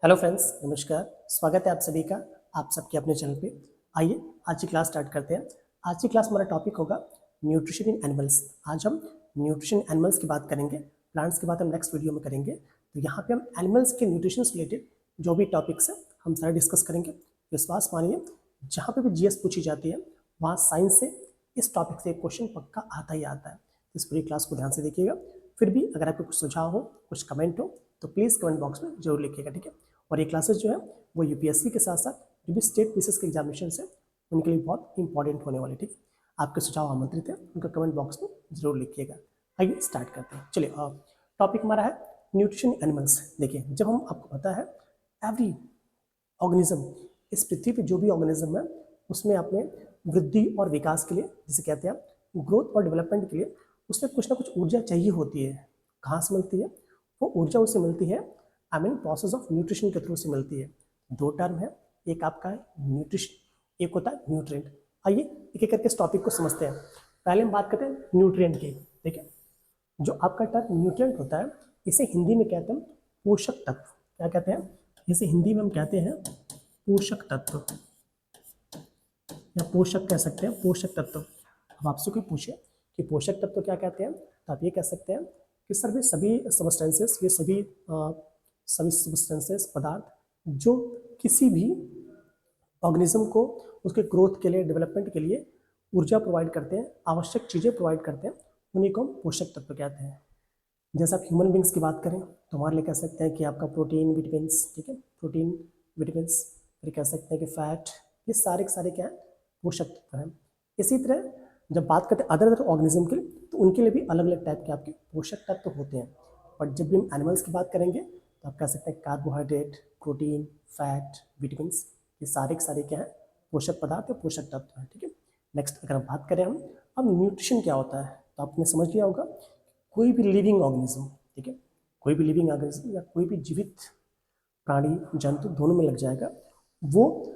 Hello friends, नमस्कार। स्वागत है आप सभी का आप सबके अपने चैनल पे। आइए आज की क्लास स्टार्ट करते हैं। आज की क्लास हमारा टॉपिक होगा न्यूट्रिशन इन एनिमल्स। आज हम न्यूट्रिशन एनिमल्स की बात करेंगे, प्लांट्स की बात हम नेक्स्ट वीडियो में करेंगे। तो यहाँ पे हम एनिमल्स के न्यूट्रिशन से रिलेटेड जो भी टॉपिक्स हैं हम सारे डिस्कस करेंगे। विश्वास मानिए, जहाँ पे भी जीएस पूछी जाती है वहाँ साइंस से इस टॉपिक से एक क्वेश्चन पक्का आता ही आता है। इस पूरी क्लास को ध्यान से देखिएगा। फिर भी अगर आपको कुछ सुझाव हो, कुछ कमेंट हो तो प्लीज़ कमेंट बॉक्स में जरूर लिखिएगा, ठीक है। और ये क्लासेस जो है वो यूपीएससी के साथ साथ जो भी स्टेट पीसीएस के एग्जामिनेशन है उनके लिए बहुत इंपॉर्टेंट होने वाले, ठीक है। आपके सुझाव आमंत्रित है, उनका कमेंट बॉक्स में जरूर लिखिएगा। आइए स्टार्ट करते हैं। चलिए, टॉपिक हमारा है न्यूट्रिशन एनिमल्स। देखिए, जब हम आपको पता है एवरी ऑर्गेनिज्म, इस पृथ्वी पे जो भी ऑर्गेनिज्म है उसमें अपने वृद्धि और विकास के लिए, जिसे कहते हैं ग्रोथ और डेवलपमेंट के लिए, उसमें कुछ ना कुछ ऊर्जा चाहिए होती है। कहाँ से मिलती है वो ऊर्जा? उससे मिलती है प्रोसेस ऑफ न्यूट्रिशन के थ्रू से मिलती है। दो टर्म है, एक आपका है न्यूट्रिशन, एक होता है न्यूट्रिएंट। आइए एक एक करके इस टॉपिक को समझते हैं। पहले हम बात करते हैं न्यूट्रिएंट की। ठीक है, जो आपका टर्म न्यूट्रिएंट होता है इसे हिंदी में कहते हैं पोषक तत्व। क्या कहते हैं इसे? हिंदी में हम कहते हैं पोषक तत्व या पोषक कह सकते हैं, पोषक तत्व। अब आपसे कोई पूछे कि पोषक तत्व क्या कहते हैं तो आप ये कह सकते हैं कि सर सभी सबस्टेंसेस, ये सभी सब्सटेंसेस, पदार्थ जो किसी भी ऑर्गेनिज्म को उसके ग्रोथ के लिए, डेवलपमेंट के लिए ऊर्जा प्रोवाइड करते हैं, आवश्यक चीज़ें प्रोवाइड करते हैं, उन्हीं को हम पोषक तत्व कहते हैं। जैसे आप ह्यूमन बींग्स की बात करें तो हमारे लिए कह सकते हैं कि आपका प्रोटीन, विटामिन्स, ठीक है, प्रोटीन, विटामिन्स, फिर कह सकते हैं कि फैट, ये सारे के सारे क्या है? पोषक तत्व हैं। इसी तरह जब बात करते हैं अदर ऑर्गेनिज्म के लिए तो उनके लिए भी अलग अलग टाइप के आपके पोषक तत्व होते हैं। और जब भी हम एनिमल्स की बात करेंगे तो आप कह सकते हैं कार्बोहाइड्रेट, प्रोटीन, फैट, विटामिन्स, ये सारे के सारे क्या है? पोषक पदार्थ या पोषक तत्व है, ठीक है। नेक्स्ट अगर हम बात करें हम अब न्यूट्रिशन क्या होता है तो आपने समझ लिया होगा, कोई भी लिविंग ऑर्गेनिज्म, ठीक है, कोई भी लिविंग ऑर्गेनिज्म या कोई भी जीवित प्राणी, जंतु, दोनों में लग जाएगा, वो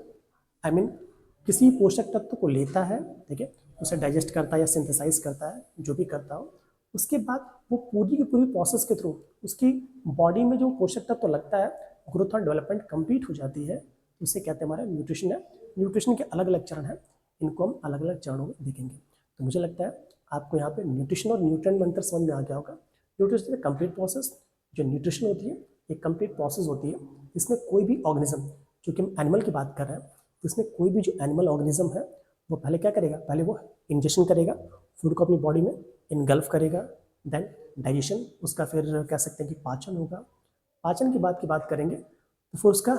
किसी पोषक तत्व को लेता है, ठीक है, उसे डाइजेस्ट करता है या सिंथेसाइज करता है, जो भी करता हो, उसके बाद वो पूरी की पूरी प्रोसेस के थ्रू उसकी बॉडी में जो पोषक तत्व लगता है, ग्रोथ और डेवलपमेंट कंप्लीट हो जाती है, उसे कहते हैं हमारा न्यूट्रिशन है। न्यूट्रिशन के अलग अलग चरण हैं, इनको हम अलग अलग चरणों में देखेंगे। तो मुझे लगता है आपको यहाँ पे न्यूट्रिशन और न्यूट्रिएंट में अंतर समझ में आ गया होगा। न्यूट्रिशन एक कंप्लीट प्रोसेस, जो न्यूट्रिशन होती है एक कंप्लीट प्रोसेस होती है। इसमें कोई भी ऑर्गेनिज्म, क्योंकि हम एनिमल की बात कर रहे हैं, तो इसमें कोई भी जो एनिमल ऑर्गेनिज्म है वो पहले क्या करेगा? पहले वो इंजेक्शन करेगा, फूड को अपनी बॉडी में इनगल्फ करेगा, देन डाइजेशन, उसका फिर कह सकते हैं कि पाचन होगा। पाचन की बात करेंगे तो फिर उसका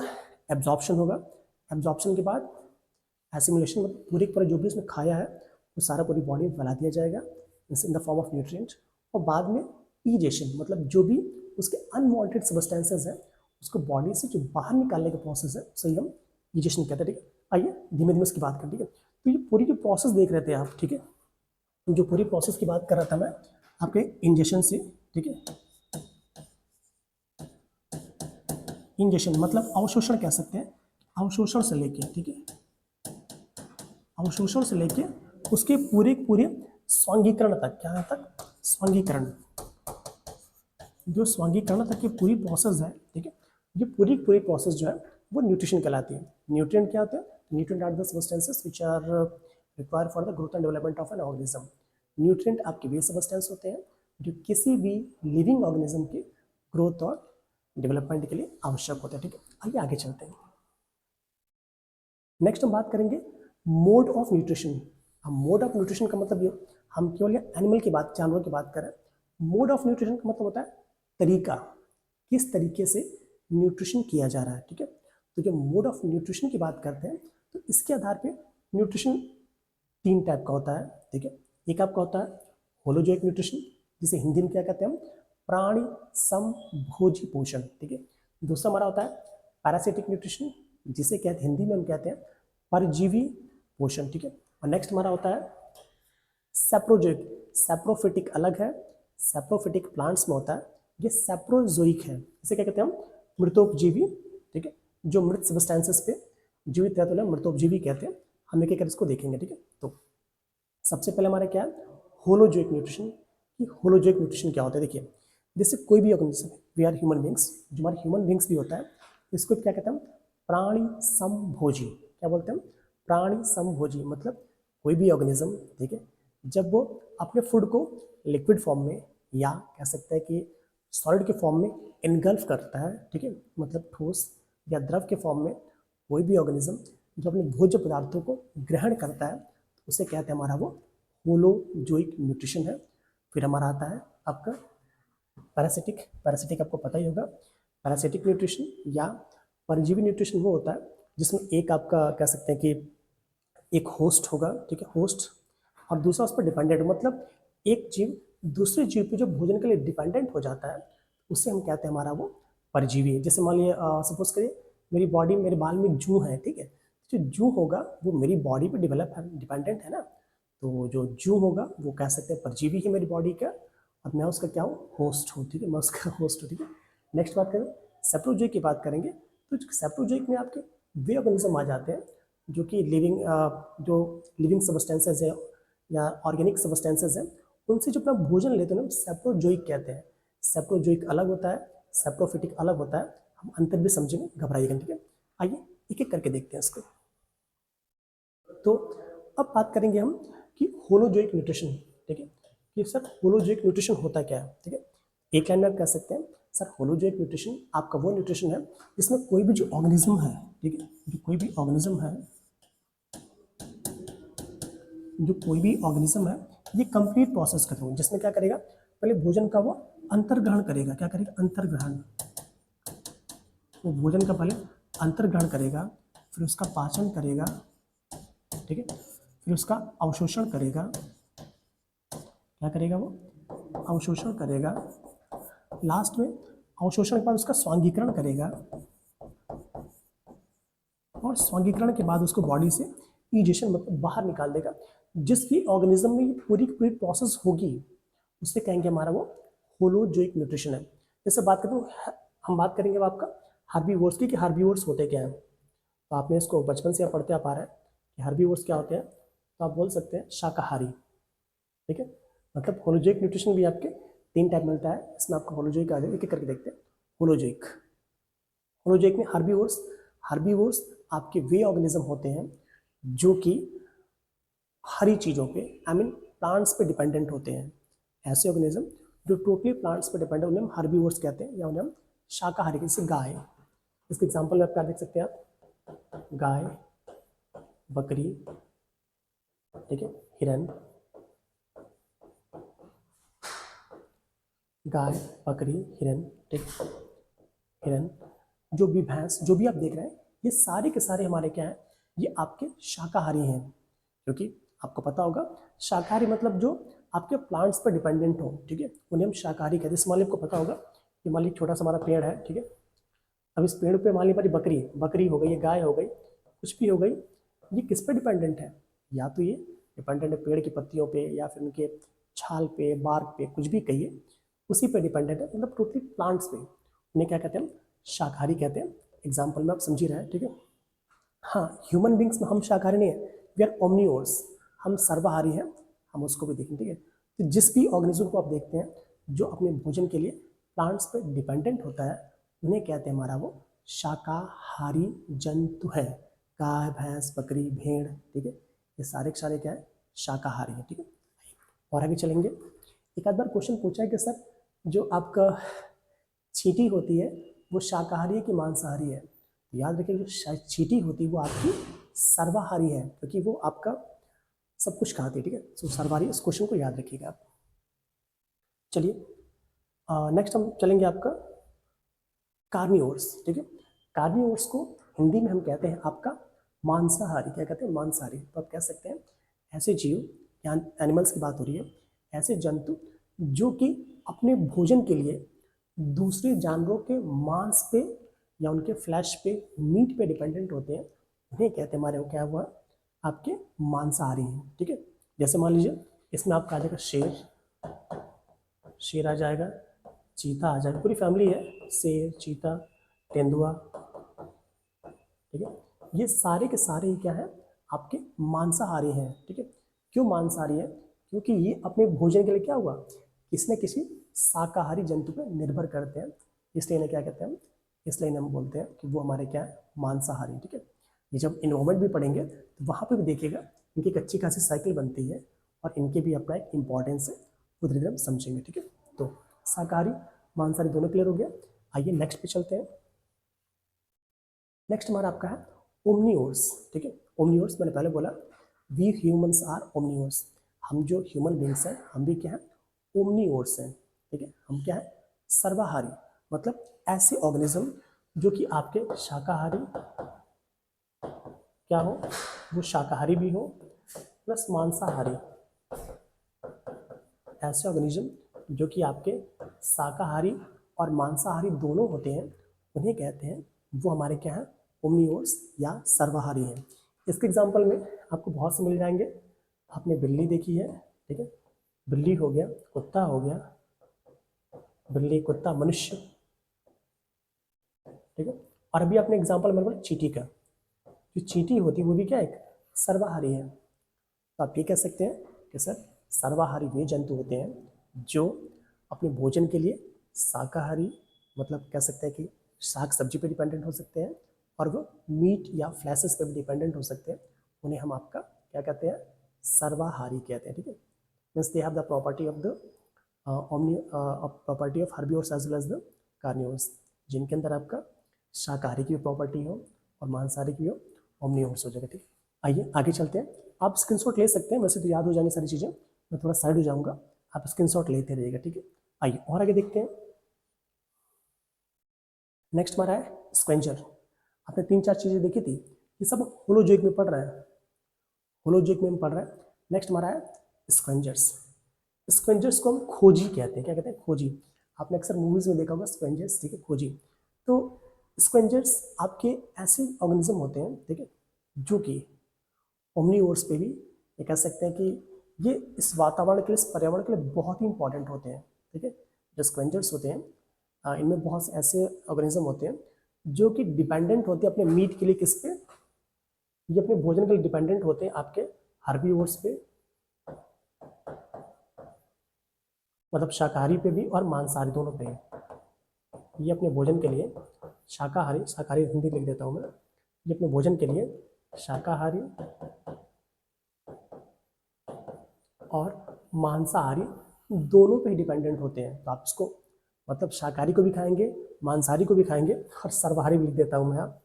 एब्जॉर्प्शन होगा। एब्जॉर्प्शन के बाद एसिमिलेशन, मतलब पूरी पूरा जो भी उसने खाया है वो सारा पूरी बॉडी में फैला दिया जाएगा in the form of nutrient. और बाद में ईजेशन, मतलब जो भी उसके अनवांटेड सब्सटेंसेस है उसको बॉडी से जो बाहर निकालने का प्रोसेस है सही हम ईजेशन कहते हैं, ठीक है। आइए धीमे धीमे इसकी बात करें, ठीक है। तो ये पूरी जो प्रोसेस देख रहे थे आप, ठीक है, जो पूरी प्रोसेस की बात कर रहा था मैं आपके इंजेक्शन से, ठीक है। इंजेक्शन मतलब अवशोषण कह सकते हैं, अवशोषण से लेके, ठीक है, अवशोषण से लेके उसके पूरे पूरे स्वांगीकरण तक, क्या तक? स्वांगीकरण। जो स्वांगीकरण तक की पूरी प्रोसेस है, ठीक है, ये पूरी पूरी प्रोसेस जो है वो न्यूट्रिशन कहलाती है। न्यूट्रिएंट क्या होते हैं? Nutrient are the substances which are required for the growth and development of an organism. Nutrient आपके वे सब्सटेंस होते हैं जो किसी भी लिविंग ऑर्गेनिज्म की ग्रोथ और डेवलपमेंट के लिए आवश्यक होते हैं, ठीक है। आइए आगे चलते हैं। नेक्स्ट हम बात करेंगे मोड ऑफ न्यूट्रिशन। हम मोड ऑफ न्यूट्रिशन का मतलब ये, हम केवल एनिमल की बात, जानवरों की बात करें, मोड ऑफ न्यूट्रिशन का मतलब होता है तरीका, किस तरीके से न्यूट्रिशन किया जा रहा है, ठीक है। तो जब मोड ऑफ न्यूट्रिशन की बात करते हैं तो इसके आधार पे न्यूट्रिशन तीन टाइप का होता है, ठीक है। एक आपका होता है होलोजोइक न्यूट्रिशन, जिसे हिंदी में क्या कहते हैं हम? प्राणी समभोजी पोषण, ठीक है। दूसरा हमारा होता है पैरासिटिक न्यूट्रिशन, जिसे कहते हिंदी में हम कहते हैं परजीवी पोषण, ठीक है। और नेक्स्ट हमारा होता है सैप्रोजोइक। सैप्रोफिटिक अलग है, सैप्रोफिटिक प्लांट्स में होता है, ये सैप्रोजोइक है, इसे क्या कहते हैं हम? मृतोपजीवी, ठीक है, जो मृत सब्सटेंसेस पे जीवित रहते हैं मृतोपजीवी कहते हैं। हम एक एक इसको देखेंगे, ठीक है। तो सबसे पहले हमारा क्या है? Holozoic nutrition. कि होलोजोइक न्यूट्रिशन क्या होता है? देखिए, जैसे कोई भी organism, we are human beings, जो हमारे ह्यूमन बींग्स भी होता है, इसको क्या कहते हैं हम? प्राणी समभोजी। क्या बोलते हैं हम? प्राणी समभोजी। मतलब कोई भी ऑर्गेनिज्म, ठीक है, जब वो अपने फूड को लिक्विड फॉर्म में या कह सकते हैं कि सॉलिड के फॉर्म में इनगल्फ करता है, ठीक है, मतलब ठोस या द्रव के फॉर्म में कोई भी ऑर्गेनिज्म जो अपने भोज्य पदार्थों को ग्रहण करता है, उसे कहते हैं हमारा वो होलोजोइक न्यूट्रिशन है। फिर हमारा आता है आपका पैरासिटिक। पैरासिटिक आपको पता ही होगा। पैरासिटिक न्यूट्रिशन या परजीवी न्यूट्रिशन वो होता है जिसमें एक आपका कह सकते हैं कि एक होस्ट होगा, ठीक है, होस्ट, और दूसरा उस पर डिपेंडेंट, मतलब एक जीव दूसरे जीव पे जो भोजन के लिए डिपेंडेंट हो जाता है उसे हम कहते हैं हमारा वो परजीवी है। जैसे मान लिया सपोज करिए मेरी बॉडी, मेरे बाल में जू है, ठीक है, जो जू होगा वो मेरी बॉडी पे डेवलप है, डिपेंडेंट है ना, तो जो जू होगा वो कह सकते हैं परजीवी है मेरी बॉडी का, और मैं उसका क्या हूँ? होस्ट हूँ, ठीक है, मैं उसका होस्ट हूँ, ठीक है। नेक्स्ट बात करें सेप्रोजोइक की बात करेंगे, तो सेप्रोजोइक में आपके वे ऑर्गेनिज्म आ जाते हैं जो कि जो लिविंग सब्सटेंसेज है या ऑर्गेनिक सब्सटेंसेज है, उनसे जो अपना भोजन लेते हैं ना सेप्रोजोइक कहते हैं। सेप्रोजोइक अलग होता है, सेप्रोफिटिक अलग होता है, हम अंतर भी समझेंगे, घबराइएगा, ठीक है। आइए एक एक करके देखते हैं इसको। तो अब बात करेंगे हम कि होलोजोइक न्यूट्रिशन, ठीक है, कि सर होलोजोइक न्यूट्रिशन होता क्या है, ठीक है। एक लाइन में आप कह सकते हैं सर होलोजोइक न्यूट्रिशन आपका वो न्यूट्रिशन है जिसमें कोई भी जो ऑर्गेनिज्म है, ठीक है, जो कोई भी ऑर्गेनिज्म है, जो कोई भी ऑर्गेनिज्म है ये कंप्लीट प्रोसेस करते हैं, जिसमें क्या करेगा? पहले भोजन का वो अंतर्ग्रहण करेगा। क्या करेगा? अंतर्ग्रहण। वो भोजन का पहले अंतर्ग्रहण करेगा, फिर उसका पाचन करेगा, ठीक है, फिर उसका अवशोषण करेगा। क्या करेगा वो? अवशोषण करेगा। लास्ट में अवशोषण के बाद उसका स्वांगीकरण करेगा, और स्वांगीकरण के बाद उसको बॉडी से इजेशन मतलब बाहर निकाल देगा। जिस भी ऑर्गेनिज्म में ये पूरी की पूरी प्रोसेस होगी उससे कहेंगे हमारा वो होलोजोइक न्यूट्रिशन है। जैसे बात करते हैं, हम बात करेंगे अब आपका हार्बीवोर्स की, कि हार्बीवोर्स होते क्या हैं। तो आपने इसको बचपन से पढ़ते आप आ रहे हैं कि हार्बीवोर्स क्या होते हैं, तो आप बोल सकते हैं शाकाहारी, ठीक है। मतलब होलोजोइक न्यूट्रिशन भी आपके 3 टाइप मिलता है, इसमें आपका होलोजोइक आ जाए, एक एक करके देखते हैं। होलोजोइक, होलोजोइक में हार्बीवोर्स, हार्बीवोर्स आपके वे ऑर्गेनिज्म होते हैं जो कि हरी चीज़ों पे आई मीन प्लांट्स पे डिपेंडेंट होते हैं। ऐसे ऑर्गेनिज्म जो टोटली प्लांट्स पे डिपेंडेंट, उन्हें हम हार्बीवोर्स कहते हैं, या उन्हें हम शाकाहारी, जैसे गाय। इसके एग्जाम्पल में आप क्या देख सकते हैं? आप गाय, बकरी, ठीक है, हिरन, गाय, बकरी, हिरन, ठीक, हिरन, जो भी भैंस, जो भी आप देख रहे हैं, ये सारे के सारे हमारे क्या हैं? ये आपके शाकाहारी हैं। क्योंकि आपको पता होगा शाकाहारी मतलब जो आपके प्लांट्स पर डिपेंडेंट हो, ठीक है, उन्हें हम शाकाहारी कहते हैं। जैसे मान लीजिए आपको पता होगा कि मान लीजिए छोटा सा हमारा पेड़ है, ठीक है, अब इस पेड़ पे मान लीजिए हमारी बकरी, बकरी हो गई, गाय हो गई, कुछ भी हो गई, ये किस पे डिपेंडेंट है? या तो ये डिपेंडेंट है पेड़ की पत्तियों पे, या फिर उनके छाल पे, बार्क पे, कुछ भी कहिए, उसी पे डिपेंडेंट है, मतलब टोटली प्लांट्स पे। उन्हें क्या कहते हैं? हम शाकाहारी कहते हैं। एग्जाम्पल में आप समझ ही रहे हैं, ठीक है। हाँ, ह्यूमन बींग्स में हम शाकाहारी नहीं है, वी आर ओमनीओर्स, हम सर्वाहारी हैं, हम उसको भी देखें, ठीक है। तो जिस भी ऑर्गेनिज्म को आप देखते हैं जो अपने भोजन के लिए प्लांट्स पर डिपेंडेंट होता है, उन्हें कहते हैं हमारा वो शाकाहारी जंतु है। गाय, भैंस, बकरी, भेड़, ठीक है, ये सारे के सारे क्या है? शाकाहारी है, ठीक है। और आगे चलेंगे। एक आध बार क्वेश्चन पूछा है कि सर जो आपका चींटी होती है वो शाकाहारी है कि मांसाहारी है? तो याद रखिए जो चींटी होती है वो आपकी सर्वाहारी है, क्योंकि वो आपका सब कुछ खाती है, ठीक है। तो सर्वाहारी, इस क्वेश्चन को याद रखिएगा आप। चलिए नेक्स्ट हम चलेंगे आपका कार्निवोर्स, ठीक है। कार्निवोर्स को हिंदी में हम कहते हैं आपका मांसाहारी। क्या कहते हैं? मांसाहारी। तो आप कह सकते हैं ऐसे जीव, या एनिमल्स की बात हो रही है, ऐसे जंतु जो कि अपने भोजन के लिए दूसरे जानवरों के मांस पे या उनके फ्लैश पे, मीट पे डिपेंडेंट होते हैं, उन्हें कहते हैं हमारे क्या हुआ? आपके मांसाहारी हैं, ठीक है। जैसे मान लीजिए इसमें आपका आ जाएगा शेर, शेर आ जाएगा, चीता आ जाएगा, पूरी फैमिली है, शेर, चीता, तेंदुआ, ठीक है। ये सारे के सारे ही क्या है? आपके मांसाहारी हैं, ठीक है। क्यों मांसाहारी है? क्योंकि ये अपने भोजन के लिए क्या हुआ? किसी न किसी शाकाहारी जंतु पर निर्भर करते हैं, इसलिए इन्हें क्या कहते हैं? इसलिए इन्हें हम बोलते हैं कि वो हमारे क्या है, मांसाहारी। ठीक है, ये जब इन्वॉल्वमेंट भी पढ़ेंगे तो वहाँ पे भी देखिएगा इनकी एक अच्छी खासी साइकिल बनती है और इनके भी अपना एक इम्पॉर्टेंस है, वो धीरे धीरे हम समझेंगे। ठीक है, तो शाकाहारी मांसाहारी दोनों क्लियर हो गया। आइए नेक्स्ट पे चलते हैं। नेक्स्ट हमारा आपका है ओमनीओर्स। ठीक है, ओमनीओर्स मैंने पहले बोला वी ह्यूमंस आर ओमनीओर्स, हम जो ह्यूमन बींग्स हैं हम भी क्या है, ओमनीओर्स हैं। ठीक है, हम क्या है, सर्वाहारी, मतलब ऐसे ऑर्गेनिज्म जो कि आपके शाकाहारी क्या हो, वो शाकाहारी भी हो प्लस मांसाहारी। ऐसे ऑर्गेनिज्म जो कि आपके शाकाहारी और मांसाहारी दोनों होते हैं उन्हें कहते हैं, वो हमारे क्या हैं, ओमनीओर्स या सर्वाहारी हैं। इसके एग्जांपल में आपको बहुत से मिल जाएंगे। आपने बिल्ली देखी है, ठीक है, बिल्ली हो गया, कुत्ता हो गया, बिल्ली कुत्ता मनुष्य। ठीक है, और अभी आपने एग्जांपल मेरे को चींटी का, जो चींटी होती है वो भी क्या एक सर्वाहारी है। तो आप ये कह सकते हैं कि सर सर्वाहारी वे जंतु होते हैं जो अपने भोजन के लिए शाकाहारी, मतलब कह सकते हैं कि शाक सब्जी पे डिपेंडेंट हो सकते हैं, और वो मीट या फ्लैसेस पे भी डिपेंडेंट हो सकते हैं। उन्हें हम आपका क्या कहते हैं, सर्वाहारी कहते हैं। ठीक है, means they have the property of the property of herbivores as well as the carnivores, जिनके अंदर आपका शाकाहारी की भी प्रॉपर्टी हो और मांसाहारी की हो, ओमनीवोर्स हो जाएगा। ठीक है, आइए आगे चलते हैं। आप स्क्रीनशॉट ले सकते हैं, वैसे तो याद हो जाएंगी सारी चीज़ें, मैं थोड़ा साइड हो जाऊंगा, आप स्क्रीनशॉट लेते रहिएगा। ठीक है, आइए और आगे देखते हैं। नेक्स्ट हमारा है स्क्वेंजर। आपने 3-4 चीज़ें देखी थी, ये सब होलोजोइक में पढ़ रहे हैं, होलोजोइक में हम पढ़ रहे हैं। नेक्स्ट हमारा है स्क्वेंजर्स। स्क्वेंजर्स को हम खोजी कहते हैं। क्या कहते हैं, खोजी। आपने अक्सर मूवीज में देखा होगा स्क्वेंजर्स, ठीक है, खोजी। तो स्क्वेंजर्स आपके ऐसे ऑर्गेनिज्म होते हैं, ठीक है, जो कि ओमनीवोर्स पे भी ये कह सकते हैं कि ये इस वातावरण के लिए, इस पर्यावरण के लिए बहुत ही इंपॉर्टेंट होते हैं। ठीक है, जो स्क्वेंजर्स होते हैं इनमें बहुत से ऐसे ऑर्गेनिज्म होते हैं जो कि डिपेंडेंट होते हैं अपने मीट के लिए, किस पे, ये अपने भोजन के लिए डिपेंडेंट होते हैं आपके हर्बीवोर्स पे, मतलब शाकाहारी पे भी और मांसाहारी दोनों पे। ये अपने भोजन के लिए शाकाहारी, शाकाहारी हिंदी लिख देता हूँ मैं, ये अपने भोजन के लिए शाकाहारी और मांसाहारी दोनों पे ही डिपेंडेंट होते हैं। तो आप इसको मतलब शाकाहारी को भी खाएंगे, मांसाहारी को भी खाएंगे, और सर्वाहारी भी लिख देता हूँ मैं, आप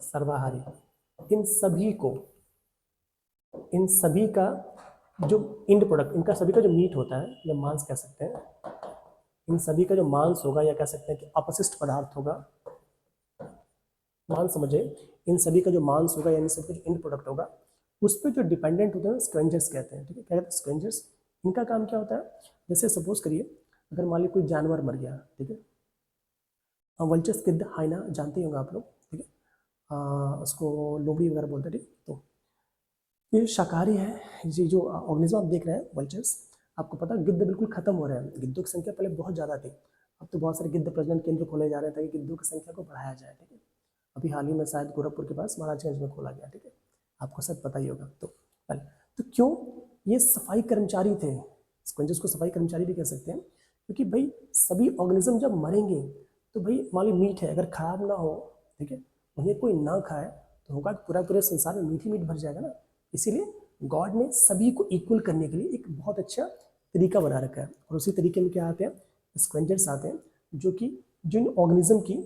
सर्वाहारी। इन सभी को, इन सभी का जो इंड प्रोडक्ट, इनका सभी का जो मीट होता है या मांस कह सकते हैं, इन सभी का जो मांस होगा या कह सकते हैं कि अपशिष्ट पदार्थ होगा, मांस समझे, इन सभी का जो मांस होगा या इन सभी का जो इंड प्रोडक्ट होगा उस पर जो डिपेंडेंट होते हैं स्क्वेंजर्स कहते हैं। ठीक है, क्या कहते हैं स्क्वेंजर्स। इनका काम क्या होता है, जैसे सपोज करिए अगर मान लीजिए कोई जानवर मर गया, ठीक है, वल्चर्स, गिद्ध, हाइना जानते ही होंगे आप लोग, ठीक है, उसको लोमड़ी वगैरह बोलते हैं। ठीक, तो ये शाकाहारी है। ये जो ऑर्गेनिज्म आप देख रहे हैं वल्चर्स, आपको पता है गिद्ध बिल्कुल खत्म हो रहे हैं। गिद्धों की संख्या पहले बहुत ज़्यादा थी, अब तो बहुत सारे गिद्ध प्रजनन केंद्र खोले जा रहे हैं ताकि गिद्धों की संख्या को बढ़ाया जाए। ठीक है, अभी हाल ही में शायद गोरखपुर के पास महाराजगंज में खोला गया। ठीक है, आपको शायद पता ही होगा। तो क्यों, ये सफाई कर्मचारी थे, स्क्वेंजर्स को सफाई कर्मचारी भी कह सकते हैं, क्योंकि भाई सभी ऑर्गेनिज्म जब मरेंगे तो भाई मान ली मीट है, अगर खराब ना हो, ठीक है, उन्हें कोई ना खाए तो होगा कि पूरा पूरे संसार में मीट ही मीट भर जाएगा ना। इसीलिए गॉड ने सभी को इक्वल करने के लिए एक बहुत अच्छा तरीका बना रखा है, और उसी तरीके में क्या आते हैं, स्क्वेंजर्स आते हैं, जो कि जिन ऑर्गेनिज्म की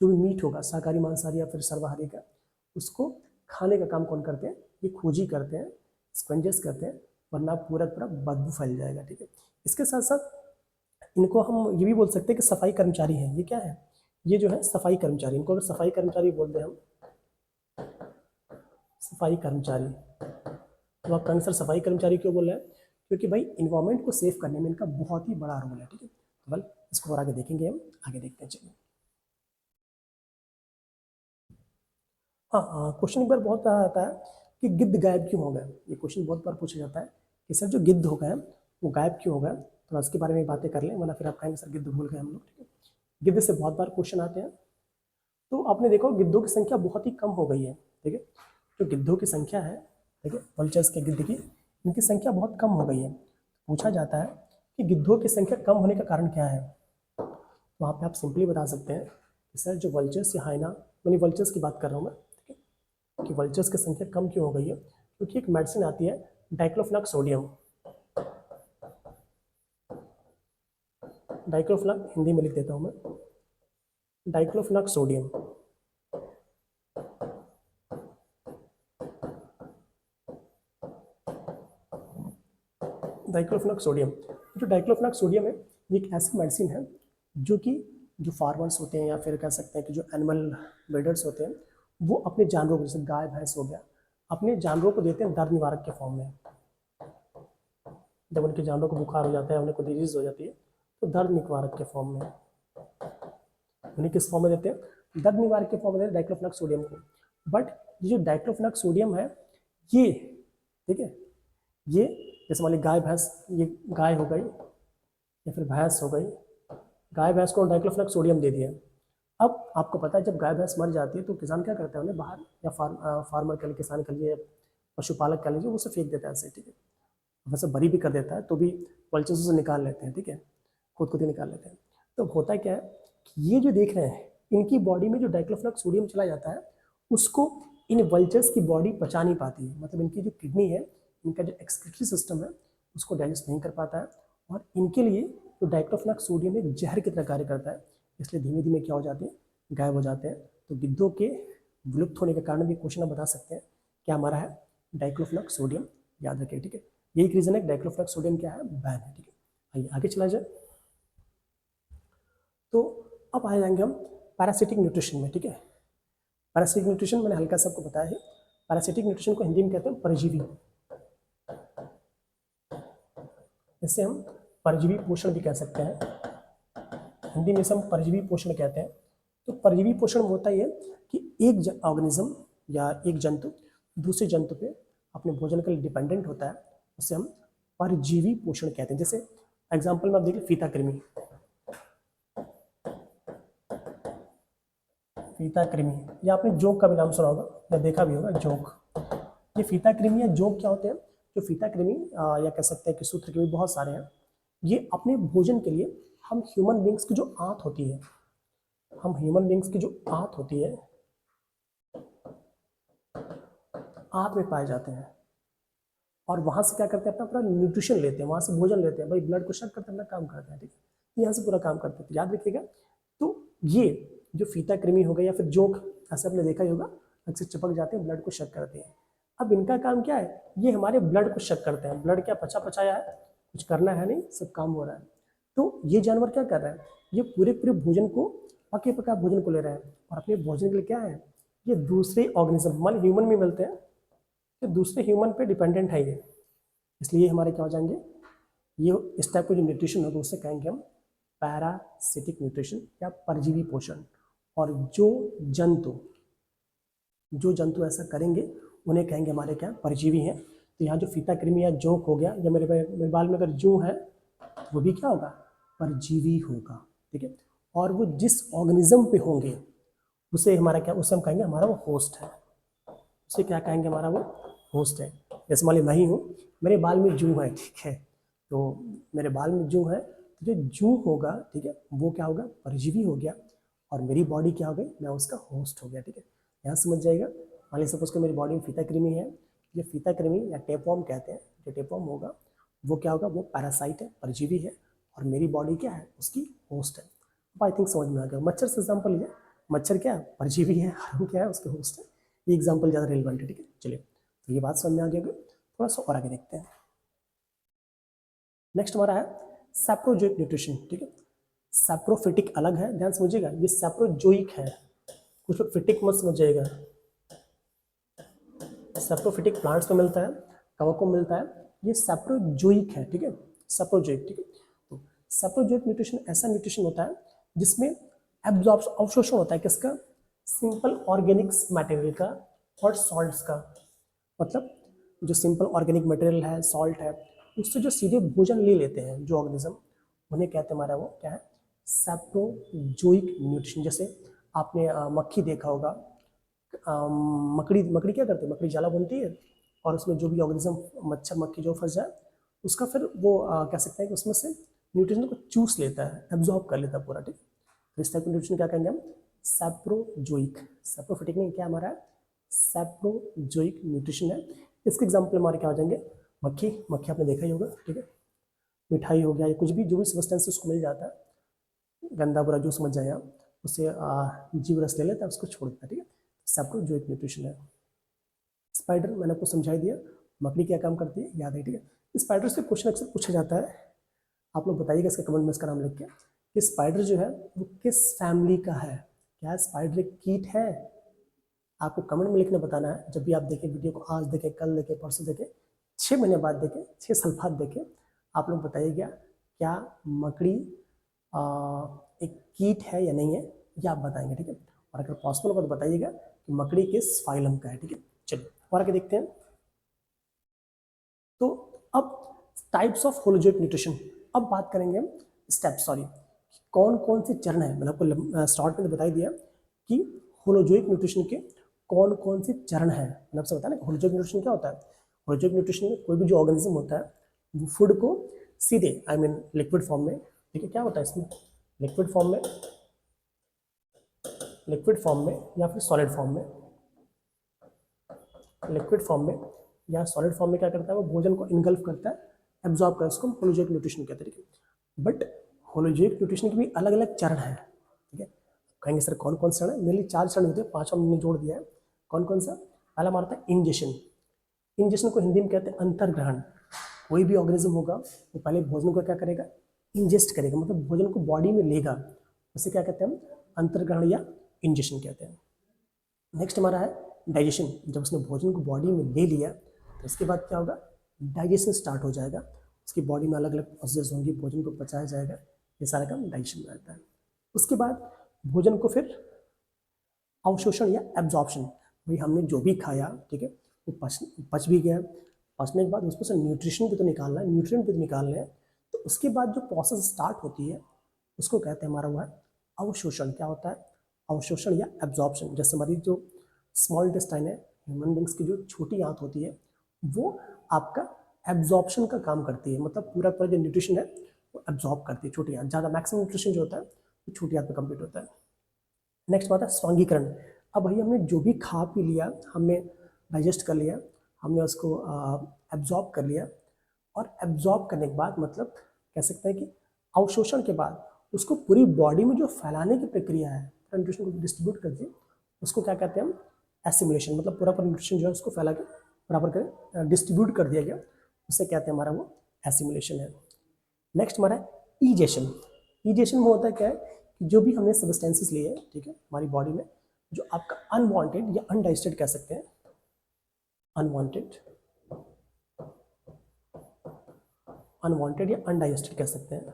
जो भी मीट होगा, शाकाहारी, मांसाहारी या फिर सर्वाहारी का, उसको खाने का काम कौन करते हैं, ये खोजी करते हैं, स्क्वेंजर्स करते हैं, वरना पूरा पूरा बदबू फैल जाएगा। ठीक है, इसके साथ साथ इनको हम ये भी बोल सकते हैं कि सफाई कर्मचारी हैं। ये क्या है, ये जो है सफाई कर्मचारी, इनको अगर सफाई कर्मचारी बोल दें हम, सफाई कर्मचारी, तो आप कहेंगे सर सफाई कर्मचारी क्यों बोल रहे हैं, क्योंकि भाई इन्वायरमेंट को सेव करने में इनका बहुत ही बड़ा रोल है। ठीक है, तो वेल इसको और आगे देखेंगे हम, आगे देखते हैं। चलिए, हाँ, क्वेश्चन एक बार बहुत आता है कि गिद्ध गायब क्यों हो गए। ये क्वेश्चन बहुत बार पूछा जाता है कि सर जो गिद्ध हो गए वो गायब क्यों हो गए, तो उसके बारे में बातें कर लें, वरना फिर आप कहेंगे सर गिद्ध भूल गए हम लोग। ठीक है, गिद्ध से बहुत बार क्वेश्चन आते हैं। तो आपने देखो गिद्धों की संख्या बहुत ही कम हो गई है। ठीक है, जो गिद्धों की संख्या है, ठीक है, वल्चर्स के गिद्ध की, इनकी संख्या बहुत कम हो गई है। पूछा जाता है कि गिद्धों की संख्या कम होने का कारण क्या है। वहाँ पे आप सिंपली बता सकते हैं कि सर जो वल्चर्स या हाइना, यानी वल्चर्स की बात कर रहा हूँ मैं, ठीक है, कि वल्चर्स की संख्या कम क्यों हो गई है, क्योंकि एक मेडिसिन आती है डाइक्लोफेनाक सोडियम। डाइक्लोफेनाक हिंदी में लिख देता हूँ मैं, डाइक्लोफेनाक सोडियम। डाइक्लोफेनाक सोडियम, जो डाइक्लोफेनाक सोडियम है ये एक ऐसी मेडिसिन है जो कि जो फार्मर्स होते हैं या फिर कह सकते हैं कि जो एनिमल ब्रीडर्स होते हैं वो अपने जानवरों को, जैसे गाय भैंस हो गया, अपने जानवरों को देते हैं दर्द निवारक के फॉर्म में। जब उनके जानवरों को बुखार हो जाता है, उन्हें कोई डिजीज हो जाती है, तो दर्द निवारक के फॉर्म में, उन्हें किस फॉर्म में देते हैं, दर्द निवारक के फॉर्म में देते हैं डाइक्लोफेनाक सोडियम को। बट ये जो डाइक्लोफेनाक सोडियम है ये, ठीक है, ये जैसे मान ली गाय भैंस, ये गाय हो गई या फिर भैंस हो गई, गाय भैंस को डाइक्लोफेनाक सोडियम दे दिया। अब आपको पता है जब गाय भैंस मर जाती है तो किसान क्या करता है, उन्हें बाहर, या फार्मर कह लीजिए, किसान कह लीजिए, पशुपालक कह लीजिए, उसे फेंक देता है ऐसे, ठीक है, वैसे बरी भी कर देता है तो भी पल्चर्स उसे निकाल लेते हैं, ठीक है, खुद ही निकाल लेते हैं। तो होता क्या है कि ये जो देख रहे हैं इनकी बॉडी में जो डाइक्लोफेनाक सोडियम चला जाता है उसको इन वल्चर्स की बॉडी पचा नहीं पाती है, मतलब इनकी जो किडनी है, इनका जो एक्सक्रीटरी सिस्टम है उसको डाइजेस्ट नहीं कर पाता है, और इनके लिए जो डाइक्लोफेनाक सोडियम एक जहर की तरह कार्य करता है, इसलिए धीमे धीमे क्या हो जाते हैं, गायब हो जाते हैं। तो गिद्धों के विलुप्त होने के कारण भी क्वेश्चन आप बता सकते हैं क्या हमारा है, डाइक्लोफेनाक सोडियम, याद रखिए, ठीक है, यही एक रीजन है डाइक्लोफेनाक सोडियम क्या है, बैन है, ठीक है। आइए आगे चला जाए। तो अब आ जाएंगे हम पैरासिटिक न्यूट्रिशन में, ठीक है। पैरासिटिक न्यूट्रिशन मैंने हल्का सा आपको बताया है, पैरासिटिक न्यूट्रिशन को हिंदी में कहते हैं परजीवी, इससे हम परजीवी पोषण भी कह सकते हैं, हिंदी में से हम परजीवी पोषण कहते हैं। तो परजीवी पोषण में होता ही है कि एक ऑर्गेनिज्म या एक जंतु दूसरे जंतु पे अपने भोजन के लिए डिपेंडेंट होता है, उसे हम परजीवी पोषण कहते हैं। जैसे एग्जाम्पल में आप देखिए फीता कृमि, फीता कृमि, या आपने जोंक का भी नाम सुना होगा या देखा भी होगा, जोंक। ये फीता कृमि या जोंक क्या होते हैं, जो फीता कृमि या कह सकते हैं कि सूत्र कृमि, बहुत सारे हैं, ये अपने भोजन के लिए हम ह्यूमन बींग्स की जो आंत होती है, हम ह्यूमन बींग्स की जो आंत होती है, आंत में पाए जाते हैं, और वहां से क्या करते हैं, अपना पूरा न्यूट्रिशन लेते हैं, वहां से भोजन लेते हैं, भाई ब्लड को शक करते हैं, अपना काम करते हैं, ठीक है, यहाँ से पूरा काम करते हैं। तो याद रखिएगा, तो ये जो फीता कृमि हो गया या फिर जोंक, ऐसे आपने देखा ही होगा, अक्सर चिपक जाते हैं, ब्लड को शक करते हैं। अब इनका काम क्या है, ये हमारे ब्लड को शक करते हैं, ब्लड क्या पचा पचाया है, कुछ करना है नहीं, सब काम हो रहा है। तो ये जानवर क्या कर रहा है, ये पूरे पूरे भोजन को, पके पका भोजन को ले रहा है, और अपने भोजन के लिए क्या है, ये दूसरे ऑर्गेनिज्म, हमारे ह्यूमन में मिलते हैं, तो दूसरे ह्यूमन पे डिपेंडेंट है ये, इसलिए हमारे क्या हो जाएंगे, ये इस टाइप का जो न्यूट्रिशन होगा उससे कहेंगे हम पैरासिटिक न्यूट्रिशन या परजीवी पोषण। और जो जंतु ऐसा करेंगे उन्हें कहेंगे हमारे क्या, परजीवी हैं। तो यहाँ जो फीता कृमि या जोंक हो गया, या मेरे बाल में अगर जू है वो भी क्या होगा, परजीवी होगा, ठीक है। और वो जिस ऑर्गेनिज्म पे होंगे उसे हमारा क्या, उसे हम कहेंगे हमारा वो होस्ट है, उसे क्या कहेंगे, हमारा वो होस्ट है। जैसे मान ली मैं ही हूँ, मेरे बाल में जू है, ठीक है, तो मेरे बाल में जू है, तो जो जू होगा, ठीक है, वो क्या होगा, परजीवी हो गया, और मेरी बॉडी क्या हो गई, मैं उसका होस्ट हो गया, ठीक है, यहाँ समझ जाएगा। मान ली सपोज कि मेरी बॉडी में फीता कृमि है, ये फीता कृमि या टेपवर्म कहते हैं, जो टेपवर्म होगा वो क्या होगा, वो पैरासाइट है, परजीवी है, और मेरी बॉडी क्या है, उसकी होस्ट है। अब आई थिंक समझ में आ गया। मच्छर से एग्जाम्पल लीजिए, मच्छर क्या है, परजीवी है, हम क्या है, उसके होस्ट है। ये एग्जाम्पल ज़्यादा रिलेवेंट है, ठीक है। चलिए, तो ये बात समझ में आ गया, थोड़ा सा और आगे देखते हैं। नेक्स्ट हमारा है सैप्रोजोइक न्यूट्रिशन, ठीक है। सैप्रोफिटिक अलग है, ध्यान समझिएगा, ये सैप्रोजोइक है, कुछ लोग फिटिक मत समझिएगा। सैप्रोफिटिक प्लांट्स में मिलता है, कवक में मिलता है, ये सैप्रोजोइक है, ठीक है, सैप्रोजोइक, ठीक है। तो सैप्रोजोइक न्यूट्रिशन ऐसा न्यूट्रिशन होता है जिसमें अवशोषण होता है किसका, सिंपल ऑर्गेनिक्स मटेरियल का और सॉल्ट्स का। मतलब जो सिंपल ऑर्गेनिक मटेरियल है, सॉल्ट है, उससे जो सीधे भोजन ले लेते हैं जो ऑर्गेनिज्म, उन्हें कहते हैं हमारा वो क्या है, सैप्रोजोइक न्यूट्रिशन। जैसे आपने मक्खी देखा होगा, मकड़ी क्या करती है, मकड़ी जाला बुनती है, और उसमें जो भी ऑर्गेनिज्म, मच्छर मक्खी जो फंस जाए, उसका फिर वो कह सकते हैं कि उसमें से न्यूट्रिशन को चूस लेता है, एब्जॉर्ब कर लेता है पूरा, ठीक है। इस टाइप के न्यूट्रिशन क्या कहेंगे हम, सैप्रोजोइक। सैप्रोफिटिक नहीं, क्या हमारा सैप्रोजोइक न्यूट्रिशन है। इसके एग्जाम्पल हमारे क्या हो जाएंगे, मक्खी, मक्खी आपने देखा ही होगा, ठीक है, मिठाई हो गया या कुछ भी जो भी सब्सटेंस उसको मिल जाता है, गंदा बुरा जो समझ जाए आप, उससे जीव रस ले लेता है, उसको छोड़ देता है, ठीक है, सैप्रोजोइक न्यूट्रिशन है। स्पाइडर मैंने आपको समझा ही दिया, मकड़ी क्या काम करती है याद है, ठीक है। स्पाइडर से क्वेश्चन अक्सर पूछा जाता है, आप लोग बताइएगा इसका कमेंट में इसका नाम लिख के कि स्पाइडर जो है वो किस फैमिली का है। क्या स्पाइडर एक कीट है? आपको कमेंट में लिखने बताना है। जब भी आप देखें वीडियो को, आज देखें, कल देखें, परसों देखें, 6 महीने बाद देखें, 6 साल बाद देखें, आप लोग बताइएगा क्या मकड़ी एक कीट है या नहीं है, ये आप बताएंगे, ठीक है। और अगर पॉसिबल होगा तो बताइएगा कि मकड़ी किस फाइलम का है, ठीक है। चलिए और आगे देखते हैं। तो अब टाइप्स ऑफ होलोजोइक न्यूट्रिशन, अब बात करेंगे हम स्टेप, सॉरी, कौन कौन से चरण है। मैंने आपको स्टार्ट में बता ही दिया कि होलोजोइक न्यूट्रिशन के कौन कौन से चरण है। मैंने आपसे बताया ना होलोजोइक न्यूट्रिशन क्या होता है। होलोजोइक न्यूट्रिशन में कोई भी जो ऑर्गेनिज्म होता है वो फूड को सीधे आई मीन लिक्विड फॉर्म में, ठीक है, क्या होता है इसमें, लिक्विड फॉर्म में, लिक्विड फॉर्म में या फिर सॉलिड फॉर्म में, लिक्विड फॉर्म में या सॉलिड फॉर्म में क्या करता है, वो भोजन को इनगल्फ करता है, एब्जॉर्ब करता है, उसको हम होलोजोइक न्यूट्रिशन कहते हैं, ठीक है। बट होलोजोइक न्यूट्रिशन के भी अलग अलग चरण हैं, ठीक है। कहेंगे सर कौन कौन सा चरण है, मेनली 4 चरण होते हैं, 5 हमने जोड़ दिया है। कौन कौन सा? पहला हमारा था इंजेशन। इंजेशन को हिंदी में कहते हैं अंतर्ग्रहण। कोई भी ऑर्गेनिज्म होगा वो पहले भोजन को क्या करेगा, इंजेस्ट करेगा, मतलब भोजन को बॉडी में लेगा, उसे क्या कहते हैं हम, अंतर्ग्रहण या इंजेशन कहते हैं। नेक्स्ट हमारा है डाइजेशन। जब उसने भोजन को बॉडी में ले लिया तो उसके बाद क्या होगा, डाइजेशन स्टार्ट हो जाएगा, उसकी बॉडी में अलग अलग प्रोसेस होंगी, भोजन को पचाया जाएगा, ये सारा काम डाइजेशन में रहता है। उसके बाद भोजन को फिर अवशोषण या एब्जॉर्प्शन, भाई हमने जो भी खाया, ठीक है, वो पच भी गया, पचने के बाद उसमें से न्यूट्रिशन भी तो निकालना है, न्यूट्रिएंट भी तो निकालने हैं, तो उसके बाद जो प्रोसेस स्टार्ट होती है उसको कहते हैं हमारा हुआ है अवशोषण। क्या होता है, अवशोषण या एब्जॉर्प्शन। जैसे हमारी जो स्मॉल इंटेस्टाइन है, ह्यूमन बींग्स की जो छोटी आंत होती है, वो आपका एब्जॉर्प्शन का काम करती है, मतलब पूरा पूरा जो न्यूट्रिशन है वो एब्जॉर्ब करती है छोटी आंत, ज़्यादा मैक्सिमम न्यूट्रिशन जो होता है वो छोटी आंत पे कंप्लीट होता है। नेक्स्ट बात है स्वांगीकरण। अब भाई हमने जो भी खा पी लिया, हमने डाइजेस्ट कर लिया, हमने उसको एब्जॉर्ब कर लिया, और एब्जॉर्ब करने के बाद मतलब कह सकते हैं कि अवशोषण के बाद उसको पूरी बॉडी में जो फैलाने की प्रक्रिया है, न्यूट्रिशन को डिस्ट्रीब्यूट कर दिए, उसको क्या कहते हैं हम, एसिमिलेशन। मतलब पूरा पूरा न्यूट्रिशन जो है उसको फैला के बराबर कर डिस्ट्रीब्यूट कर दिया गया, उससे कहते हैं हमारा वो एसिमिलेशन है। नेक्स्ट हमारा ईजेशन। ईजेशन में होता है क्या है कि जो भी हमने सब्सटेंसेस लिए, ठीक है, हमारी बॉडी में जो आपका अनवांटेड या अनडाइजेस्टेड कह सकते हैं, अनवांटेड, अनवांटेड या अनडाइजेस्टेड कह सकते हैं,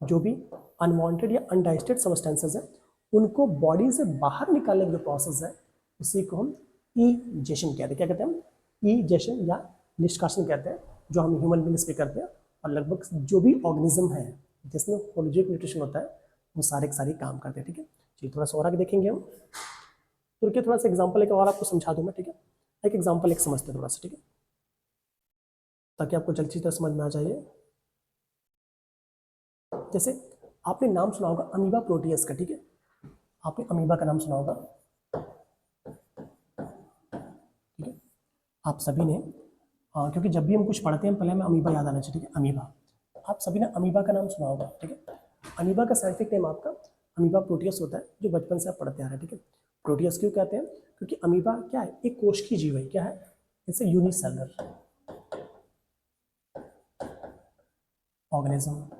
जो भी अनवांटेड या अनडाइजेस्टेड सब्सटेंसेस हैं उनको बॉडी से बाहर निकालने का जो प्रोसेस है उसी को हम ईजेशन कहते हैं। क्या कहते हैं हम, ईजेशन या निष्कासन कहते हैं, जो हम ह्यूमन बींग्स पे करते हैं, और लगभग जो भी ऑर्गेनिज्म है जिसमें होलोजोइक न्यूट्रिशन होता है वो सारे के सारे काम करते हैं, ठीक है। चलिए थोड़ा सा और आगे देखेंगे हम, तो रुकिए थोड़ा सा एग्जाम्पल एक और आपको समझा दूँ मैं, ठीक है। एक एग्जाम्पल एक समझते हैं थोड़ा सा, ठीक है, ताकि आपको जल्दी तरह समझ में आ जाए। जैसे आपने नाम सुना होगा अमीबा प्रोटियस का, ठीक है, आपने अमीबा का नाम सुना होगा, ठीक है, आप सभी ने, क्योंकि जब भी हम कुछ पढ़ते हैं पहले हमें अमीबा याद आना चाहिए, ठीक है, अमीबा, आप सभी ने अमीबा का नाम सुना होगा, ठीक है। अमीबा का साइंटिफिक नेम आपका अमीबा प्रोटियस होता है, जो बचपन से आप पढ़ते आ रहे हैं, ठीक है। प्रोटियस क्यों कहते हैं, क्योंकि अमीबा क्या है, एक कोशिकीय जीव है, क्या है, इट्स ए यूनिसेलुलर ऑर्गेनिज्म।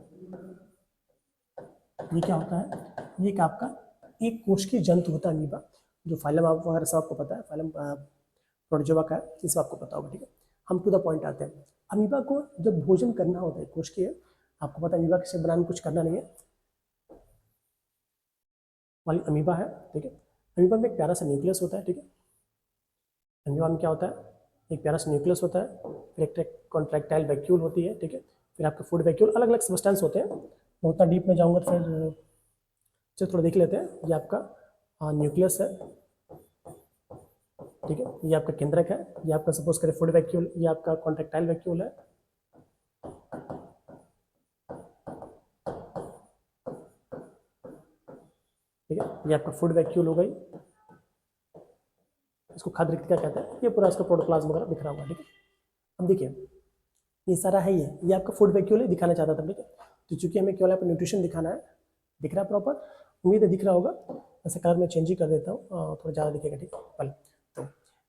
ये क्या होता है, ये एक आपका एक कोशिकीय जंतु होता है अमीबा, जो फाइलम आप वगैरह सब आपको पता है, फाइलम प्रोटोजोआ का है, जिससे आपको पता होगा, ठीक है। हम टू द पॉइंट आते हैं। अमीबा को जब भोजन करना होता है कोशिकीय, आपको पता है अमीबा के बनाने में कुछ करना नहीं है, वाली अमीबा है, ठीक है। अमीबा में एक प्यारा सा न्यूक्लियस होता है, ठीक है। अमीबा में क्या होता है, एक प्यारा सा न्यूक्लियस होता है, फिर एक कॉन्ट्रैक्टाइल वैक्यूल होती है, ठीक है, फिर आपके फूड वैक्यूल, अलग अलग सब्सटेंस होते हैं। मैं उतना डीप में जाऊँगा तो फिर चलो थोड़ा देख लेते हैं। ये आपका न्यूक्लियस है, ठीक है, ये आपका केंद्रक है, ये आपका सपोज करें फूड वैक्यूल, ये आपका कॉन्ट्रैक्टाइल वैक्यूल है, ठीक है। ये आपका फूड वैक्यूल हो गई, इसको खाद्य रिक्तिका कहते हैं। ये पूरा इसका प्रोटोप्लाज्म वगैरह दिख रहा होगा, ठीक है। अब देखिए ये सारा है, ये आपका फूड वैक्यूल है, दिखाना चाहता था, ठीक है। तो चूंकि हमें केवल आपको न्यूट्रिशन दिखाना है, दिख रहा है प्रॉपर, उम्मीद है दिख रहा होगा। ऐसे कलर में चेंज ही कर देता हूँ, थोड़ा ज़्यादा दिखेगा, ठीक है। पहले तो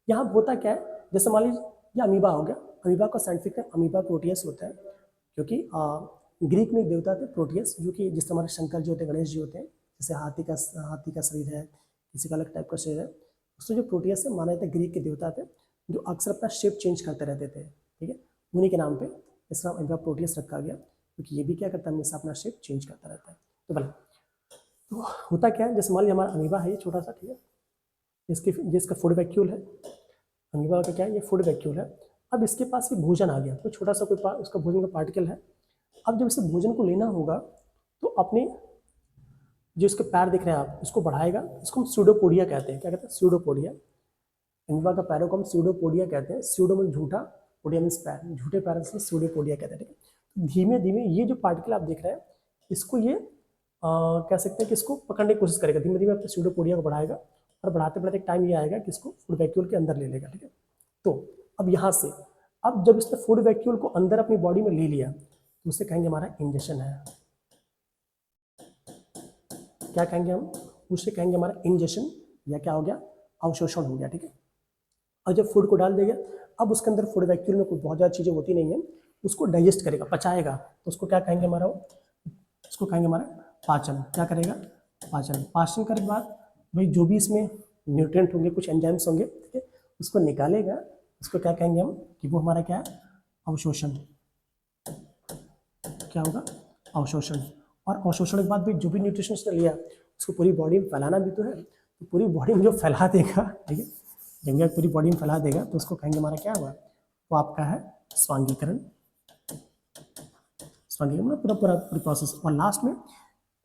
यहाँ होता क्या है, जैसे मान लीजिए ये अमीबा हो गया। अमीबा का साइंटिफिक नेम अमीबा प्रोटियस होता है, क्योंकि ग्रीक में एक देवता थे प्रोटियस, जो कि जिस हमारे शंकर जी होते हैं, गणेश जी होते हैं। जैसे हाथी का शरीर है, किसी का अलग टाइप का शरीर है, उसमें जो प्रोटियस है माना जाता है ग्रीक के देवता थे, जो अक्सर अपना शेप चेंज करते रहते थे, ठीक है। उन्हीं के नाम पे इसका नाम अमीबा प्रोटियस रखा गया, क्योंकि ये भी क्या करता है, हमेशा अपना शेप चेंज करता रहता है। तो भले तो होता क्या है, जैसे मान लिया हमारा अमीबा है ये छोटा सा, ठीक है, जिसका फूड वैक्यूल है। अमीबा का क्या है, ये फूड वैक्यूल है। अब इसके पास ये भोजन आ गया, तो छोटा सा कोई उसका भोजन का पार्टिकल है। अब जब इसे भोजन को लेना होगा तो अपने जो इसके पैर दिख रहे हैं आप, इसको बढ़ाएगा। इसको हम स्यूडोपोडिया कहते हैं। क्या कहते हैं, स्यूडोपोडिया। अमीबा का पैरों को हम स्यूडोपोडिया कहते हैं। स्यूडो में झूठा, पोडिया मीन्स पैर, झूठे पैर से स्यूडोपोडिया कहते हैं, ठीक है। धीमे धीमे ये जो पार्टिकल आप देख रहे हैं, इसको ये कह सकते हैं कि इसको पकड़ने की कोशिश करेगा। धीमे धीमे अपने स्यूडोपोडिया को बढ़ाएगा, और बढ़ाते बढ़ाते एक टाइम ये आएगा कि इसको फूड वैक्यूल के अंदर ले लेगा, ठीक है। तो अब यहाँ से, अब जब इसने फूड वैक्यूल को अंदर अपनी बॉडी में ले लिया, तो उसे कहेंगे हमारा इंजेक्शन है। क्या कहेंगे हम, उसे कहेंगे हमारा इंजेक्शन, या क्या हो गया, अवशोषण हो गया, ठीक है। और जब फूड को डाल देगा, अब उसके अंदर फूड वैक्यूल में कोई बहुत ज़्यादा चीज़ें होती नहीं है, उसको डाइजेस्ट करेगा, पचाएगा, तो उसको क्या कहेंगे हमारा, उसको कहेंगे हमारा पाचन। क्या करेगा, पाचन। पाचन करने के बाद भाई जो भी इसमें न्यूट्रिएंट होंगे, कुछ एंजाइम्स होंगे, ठीक है, उसको निकालेगा। उसको क्या कहेंगे हम, कि वो हमारा क्या है, अवशोषण। क्या होगा, अवशोषण। और अवशोषण के बाद भी जो भी न्यूट्रिशन उसने लिया, उसको पूरी बॉडी में फैलाना भी तो है। तो पूरी बॉडी में जो फैला देगा, ठीक है, जब पूरी बॉडी में फैला देगा, तो उसको कहेंगे हमारा क्या हुआ, वो आपका है स्वांगीकरण। स्वांगीकरण मतलब पूरा पूरी प्रोसेस। और लास्ट में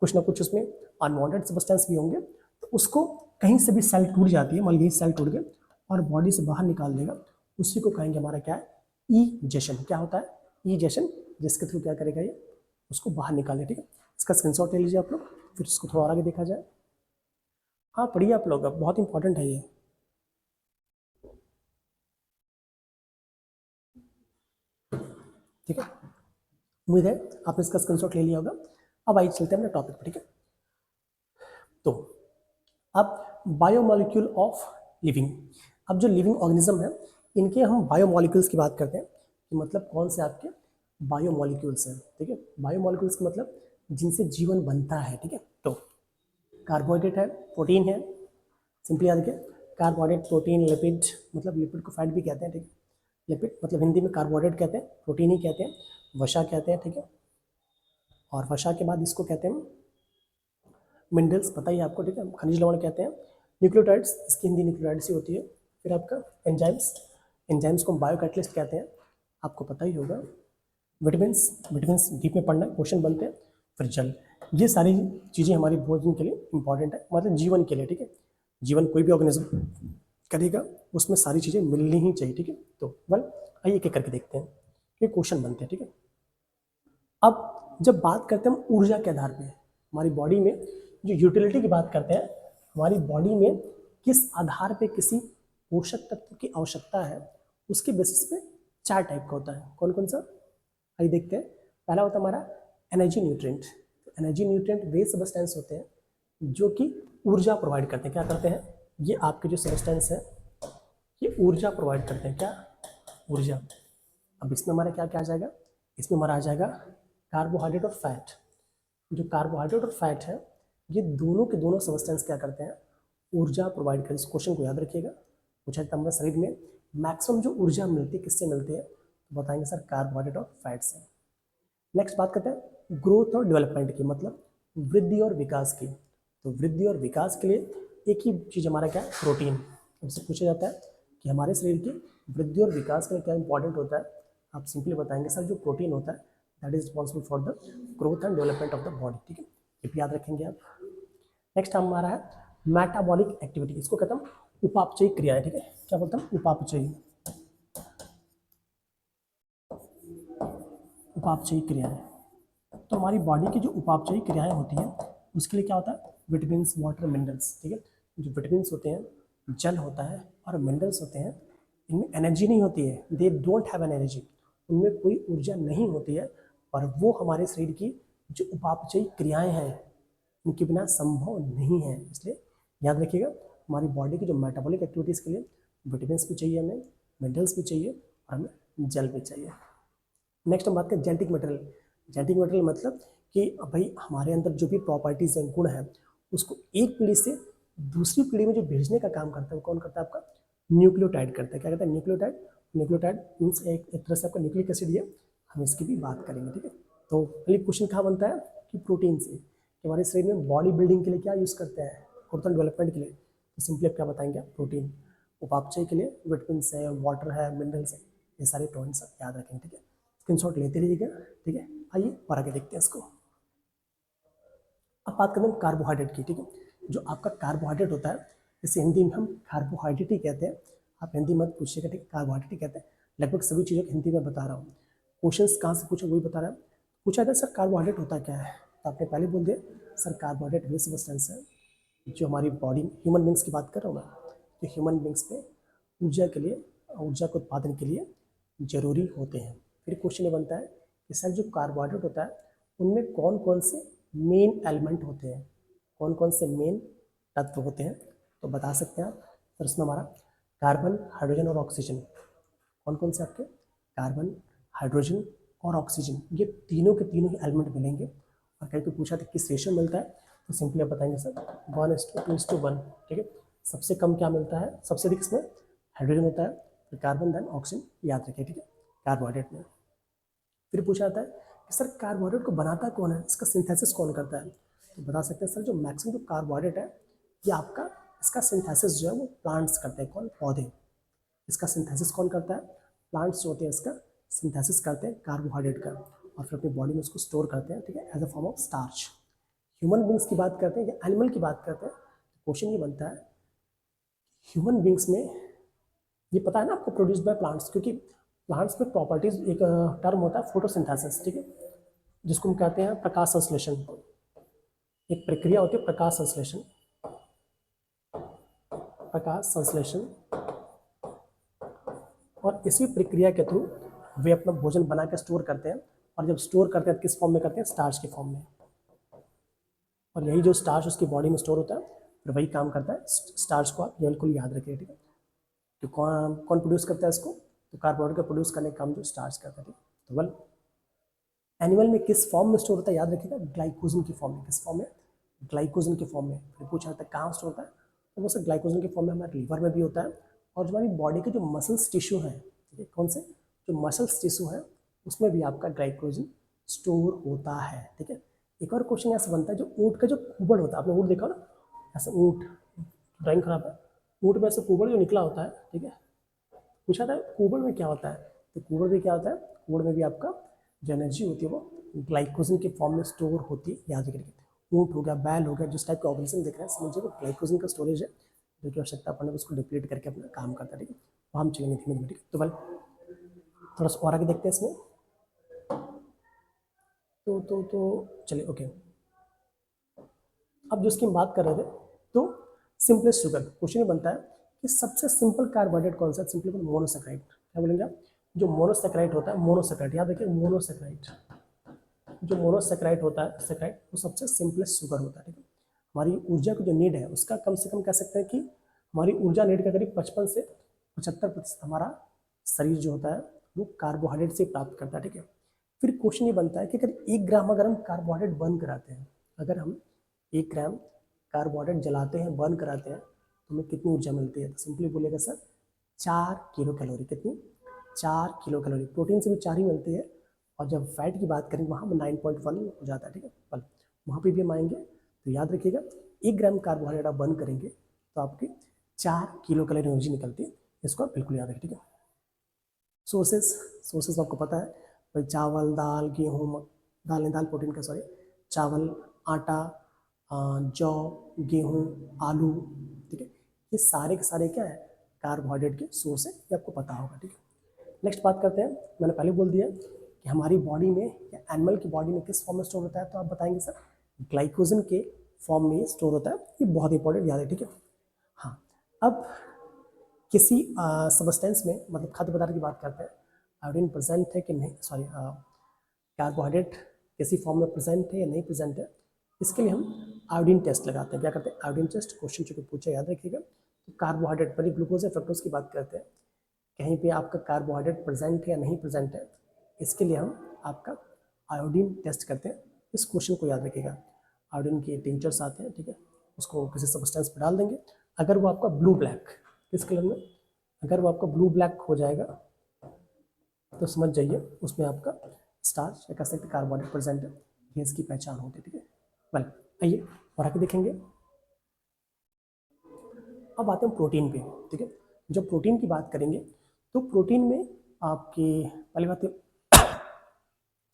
कुछ ना कुछ उसमें अनवांटेड सब्सटेंस भी होंगे, तो उसको कहीं से भी सेल टूट जाती है, मान लीजिए सेल टूट गए और बॉडी से बाहर निकाल देगा, उसी को कहेंगे हमारा क्या है, ईजेशन। क्या होता है, ईजेशन, जिसके थ्रू क्या करेगा ये, उसको बाहर निकाले, ठीक है। इसका स्क्रीनशॉट ले लीजिए आप लोग, फिर इसको थोड़ा आगे देखा जाए। हाँ पढ़िए आप लोग, अब बहुत इंपॉर्टेंट है ये। ठीक है, उम्मीद है आपने इसका स्क्रीनशॉट ले लिया होगा। अब आइए चलते हैं अपने टॉपिक पर, ठीक है। तो अब बायोमॉलिक्यूल ऑफ लिविंग। अब जो लिविंग ऑर्गेनिज्म है, इनके हम बायोमॉलिक्यूल्स की बात करते हैं, कि मतलब कौन से आपके बायोमॉलिक्यूल्स हैं, ठीक है। बायोमॉलिक्यूल्स का मतलब जिनसे जीवन बनता है, ठीक है। तो कार्बोहाइड्रेट है, प्रोटीन है, सिंपली याद रखिए, कार्बोहाइड्रेट, प्रोटीन, लिपिड, मतलब लिपिड को फैट भी कहते हैं, ठीक है। लिपिड मतलब हिंदी में कार्बोहाइड्रेट कहते हैं, प्रोटीन ही कहते हैं, वसा कहते हैं, ठीक है। और वसा के बाद इसको कहते हैं मिनरल्स, पता ही आपको, ठीक है, खनिज लवण कहते हैं। न्यूक्लियोटाइड्स, इसकी हिंदी न्यूक्लियोटाइड्स ही होती है। फिर आपका एंजाइम्स, एंजाइम्स को बायो कैटलिस्ट कहते हैं, आपको पता ही होगा। विटामिन्स, विटामिन्स डीप में पढ़ना है, क्वेश्चन बनते हैं। फिर जल, ये सारी चीज़ें हमारी भोजन के लिए इंपॉर्टेंट है, मतलब जीवन के लिए, ठीक है। जीवन कोई भी ऑर्गेनिज्म करेगा, उसमें सारी चीज़ें मिलनी ही चाहिए, ठीक है। तो वेल आइए एक एक करके देखते हैं, ये क्वेश्चन बनते हैं, ठीक है। अब जब बात करते हैं हम ऊर्जा के आधार पे, हमारी बॉडी में जो यूटिलिटी की बात करते हैं, हमारी बॉडी में किस आधार पे किसी पोषक तत्व की आवश्यकता है, उसके बेसिस पे 4 टाइप का होता है। कौन कौन सा, आइए देखते हैं। पहला होता है हमारा एनर्जी न्यूट्रिएंट। एनर्जी न्यूट्रिएंट वे सब्सटेंस होते हैं जो कि ऊर्जा प्रोवाइड करते हैं। क्या करते हैं, ये आपके जो सब्सटेंस है, ये ऊर्जा प्रोवाइड करते हैं। क्या, ऊर्जा। अब इसमें हमारा क्या क्या आ जाएगा, इसमें हमारा आ जाएगा कार्बोहाइड्रेट और फैट। जो कार्बोहाइड्रेट और फैट है, ये दोनों के दोनों सब्सटेंस क्या करते हैं, ऊर्जा प्रोवाइड करते हैं। इस क्वेश्चन को याद रखिएगा, पूछा जाता है हमारे शरीर में मैक्सिमम जो ऊर्जा मिलती है किससे मिलती है, तो बताएंगे सर कार्बोहाइड्रेट और फैट से। नेक्स्ट बात करते हैं ग्रोथ और डेवलपमेंट की, मतलब वृद्धि और विकास की। तो वृद्धि और विकास के लिए एक ही चीज़ हमारा क्या है, प्रोटीन। हमसे पूछा जाता है कि हमारे शरीर की वृद्धि और विकास के लिए क्या इंपॉर्टेंट होता है, आप सिंपली बताएंगे सर जो प्रोटीन होता है that is responsible for the growth and development of the body, ठीक है। ये भी याद रखेंगे आप। नेक्स्ट हमारा है मेटाबॉलिक एक्टिविटी, इसको कहते हैं उपापचयी क्रियाएं, ठीक है। क्या बोलते हैं, उपापचयी, उपापचयी क्रियाएं। तो हमारी बॉडी की जो उपापचयी क्रियाएं होती हैं, उसके लिए क्या होता है, विटामिन, वाटर, मिनरल्स, ठीक है। जो विटामिन होते हैं, जल होता है, और मिनरल्स होते हैं, इनमें एनर्जी नहीं होती है, they don't have an energy, उनमें कोई ऊर्जा नहीं होती है, और वो हमारे शरीर की जो उपापचयी क्रियाएं हैं इनके बिना संभव नहीं है। इसलिए याद रखिएगा, हमारी बॉडी की जो मेटाबॉलिक एक्टिविटीज़ के लिए विटामिन भी चाहिए, हमें मिनरल्स भी चाहिए, और हमें जल भी चाहिए। नेक्स्ट हम बात करें जेनेटिक मटेरियल। जेनेटिक मटेरियल मतलब कि भाई हमारे अंदर जो भी प्रॉपर्टीज़ हैं, गुण हैं, उसको एक पीढ़ी से दूसरी पीढ़ी में जो भेजने का काम करता है वो कौन करता है? आपका न्यूक्लियोटाइड करता है। क्या कहता है? न्यूक्लियोटाइड। न्यूक्लियोटाइड मीन्स एक तरह से आपका न्यूक्लिक एसिड है, हम इसकी भी बात करेंगे, ठीक है। तो पहले क्वेश्चन कहाँ बनता है कि प्रोटीन से, कि हमारे शरीर में बॉडी बिल्डिंग के लिए क्या यूज़ करते हैं, ग्रोथ एंड डेवलपमेंट के लिए, तो सिंपली आप क्या बताएंगे? प्रोटीन। उपापचय के लिए विटामिन है, वाटर है, मिनरल्स है, ये सारे पॉइंट्स आप याद रखेंगे, ठीक है। स्क्रीनशॉट लेते रहिएगा, ठीक है। आइए और आगे देखते हैं इसको। अब बात करें कार्बोहाइड्रेट की, ठीक है। जो आपका कार्बोहाइड्रेट होता है, इसे हिंदी में हम कार्बोहाइड्रेट ही कहते हैं। आप हिंदी मत पूछिएगा, ठीक है, कार्बोहाइड्रेट ही कहते हैं। लगभग सभी चीज़ों को हिंदी में बता रहा हूँ। क्वेश्चंस कहाँ से पूछे वही बता रहा है। पूछा था सर कार्बोहाइड्रेट होता क्या है, तो आपने पहले बोल दिया सर कार्बोहाइड्रेट वे सब्सटेंस है जो हमारी बॉडी, ह्यूमन बींग्स की बात कर रहा हूँ मैं, जो ह्यूमन बींग्स में ऊर्जा के लिए, ऊर्जा के उत्पादन के लिए जरूरी होते हैं। फिर क्वेश्चन ये बनता है कि सर जो कार्बोहाइड्रेट होता है उनमें कौन कौन से मेन एलिमेंट होते हैं, कौन कौन से मेन तत्व होते हैं, तो बता सकते हैं आप। सर उसमें हमारा कार्बन, हाइड्रोजन और ऑक्सीजन, कौन कौन से आपके? कार्बन, हाइड्रोजन और ऑक्सीजन, ये तीनों के तीनों ही एलिमेंट मिलेंगे। और कहीं तो पूछा था किस रेशियो मिलता है, तो सिंपली आप बताएंगे सर 1:2:1, ठीक है। सबसे कम क्या मिलता है, सबसे अधिक इसमें हाइड्रोजन होता है, फिर कार्बन, देन ऑक्सीजन, याद रखिए, ठीक है, कार्बोहाइड्रेट में। फिर पूछा जाता है कि सर कार्बोहाइड्रेट को बनाता कौन है, इसका सिंथेसिस कौन करता है, तो बता सकते हैं सर जो मैक्सिमम जो कार्बोहाइड्रेट है ये आपका, इसका सिंथेसिस जो है वो प्लांट्स करते हैं। कौन? पौधे। इसका सिंथेसिस कौन करता है? प्लांट्स जो होते हैं इसका सिंथेसिस करते हैं कार्बोहाइड्रेट का, और फिर अपनी बॉडी में उसको स्टोर करते हैं, ठीक है, as a form of starch. Human beings की बात करते हैं या एनिमल की बात करते हैं, तो क्वेश्चन ये बनता है ह्यूमन बींग्स में, ये पता है ना आपको, प्रोड्यूस बाय प्लांट्स, क्योंकि प्लांट्स में प्रॉपर्टीज, एक टर्म होता है फोटोसिंथेसिस, ठीक है, जिसको हम कहते हैं प्रकाश संश्लेषण। एक प्रक्रिया होती है प्रकाश संश्लेषण, प्रकाश संश्लेषण, और इसी प्रक्रिया के थ्रू वे अपना भोजन बना के स्टोर करते हैं, और जब स्टोर करते हैं किस फॉर्म में करते हैं? स्टार्च के फॉर्म में। और यही जो स्टार्च उसकी बॉडी में स्टोर होता है, फिर वही काम करता है। स्टार्च को आप बिल्कुल याद रखिए, ठीक है। तो कौन कौन प्रोड्यूस करता है इसको? तो कार्बोहाइड्रेट का प्रोड्यूस करने का काम जो स्टार्च करता है, ठीक है। तो वेल, एनिमल में किस फॉर्म में स्टोर होता है? याद रखिएगा, ग्लाइकोजन की फॉर्म में। किस फॉर्म में? ग्लाइकोजन के फॉर्म में। फिर पूछा जाता है कहाँ स्टोर होता है, तो वो सर ग्लाइकोजन के फॉर्म में हमारे लीवर में भी होता है, और जो हमारी बॉडी के जो मसल्स टिश्यू है, ठीक है, कौन से? जो मसल्स टिश्यू है उसमें भी आपका ग्लाइकोजन स्टोर होता है, ठीक है। एक और क्वेश्चन ऐसा बनता है, जो ऊँट का जो कुबड़ होता है, आपने ऊँट देखा ना, ऐसा ऊँट, ड्राइंग खराब है, ऊँट में ऐसे कुबड़ जो निकला होता है, ठीक है। पूछा था कुबड़ में क्या होता है, तो कुबड़ में क्या होता है? कुबड़ में भी आपका जो एनर्जी होती है वो ग्लाइकोजन के फॉर्म में स्टोर होती है, याद रखिए। ऊँट हो गया, बैल हो गया, जिस टाइप का ऑर्गेनिज्म देख रहे हैं समझिए वो ग्लाइकोजन का स्टोरेज है, जो कि आवश्यकता पड़ने पर उसको डिप्लीट करके अपना काम करता है, ठीक है। वो हम चलेंगे धीमे धीमे, ठीक है। तो बल थोड़ा सा और आगे देखते हैं इसमें, तो चलिए, ओके। अब जो इसकी हम बात कर रहे थे, तो सिंपलेस्ट शुगर, क्वेश्चन ये बनता है कि सबसे सिंपल कार्बोहाइड्रेट कौन सा है? Simply monosaccharide. क्या बोलेंगे आप? जो मोनोसेक्राइड होता है, मोनोसेक्राइड याद रखिए, मोनोसेक्राइड, जो मोनोसेक्राइड होता है, सेक्राइड, वो सबसे सिंपलेस्ट शुगर होता है, ठीक है। हमारी ऊर्जा की जो नीड है उसका कम से कम कह सकते हैं कि हमारी ऊर्जा नीड का करीब 55 से 75% हमारा शरीर जो होता है वो कार्बोहाइड्रेट से प्राप्त करता है, ठीक है। फिर क्वेश्चन ये बनता है कि अगर 1 ग्राम अगर हम कार्बोहाइड्रेट बर्न कराते हैं, अगर हम 1 ग्राम कार्बोहाइड्रेट जलाते हैं, बर्न कराते हैं, तो हमें कितनी ऊर्जा मिलती है? तो सिंपली बोलेगा सर 4 किलो कैलोरी। कितनी? 4 किलो कैलोरी। प्रोटीन से भी 4 ही मिलती है, और जब फैट की बात करें वहाँ 9.1 हो जाता है, ठीक है। पर वहाँ पे भी हम आएंगे, तो याद रखिएगा 1 ग्राम कार्बोहाइड्रेट आप बर्न करेंगे तो आपकी 4 किलो कैलोरी एनर्जी निकलती है, इसको आप बिल्कुल याद रखें, ठीक है। सोर्सेज आपको पता है भाई, चावल, दाल, गेहूँ, दाल नहीं, दाल प्रोटीन का, सॉरी, चावल, आटा, जौ, गेहूँ, आलू, ठीक है, ये सारे के सारे क्या है? कार्बोहाइड्रेट के सोर्स है, ये आपको पता होगा, ठीक है। नेक्स्ट बात करते हैं, मैंने पहले बोल दिया कि हमारी बॉडी में या एनिमल की बॉडी में किस फॉर्म में स्टोर होता है, तो आप बताएंगे सर ग्लाइकोजन के फॉर्म में स्टोर होता है, ये बहुत इंपॉर्टेंट याद है, ठीक है। हाँ, अब किसी सबस्टेंस में, मतलब खाद्य पदार्थ की बात करते हैं, आयोडीन प्रेजेंट है कि नहीं, सॉरी, कार्बोहाइड्रेट किसी फॉर्म में प्रेजेंट है या नहीं प्रेजेंट है, इसके लिए हम आयोडीन टेस्ट लगाते हैं। क्या करते हैं? Iodine test. क्वेश्चन चूंकि पूछा, याद रखिएगा। तो कार्बोहाइड्रेट, पहले ग्लूकोज या फ्रक्टोज की बात करते हैं, कहीं पे आपका कार्बोहाइड्रेट प्रेजेंट है या नहीं प्रेजेंट है, इसके लिए हम आपका आयोडीन टेस्ट करते हैं। इस क्वेश्चन को याद रखिएगा। आयोडीन के टिंचर्स आते हैं, ठीक है, उसको किसी सब्सटेंस पर डाल देंगे। अगर वो आपका ब्लू ब्लैक, किस कलर में, अगर वो आपका ब्लू ब्लैक हो जाएगा तो समझ जाइए उसमें आपका स्टार्च या कह सकते कार्बोहाइड्रेट प्रेजेंट है, ये इसकी पहचान होती है, ठीक है। वेल, आइए और आगे देखेंगे। अब आते हैं प्रोटीन पे, ठीक है। जब प्रोटीन की बात करेंगे तो प्रोटीन में आपकी पहली बात,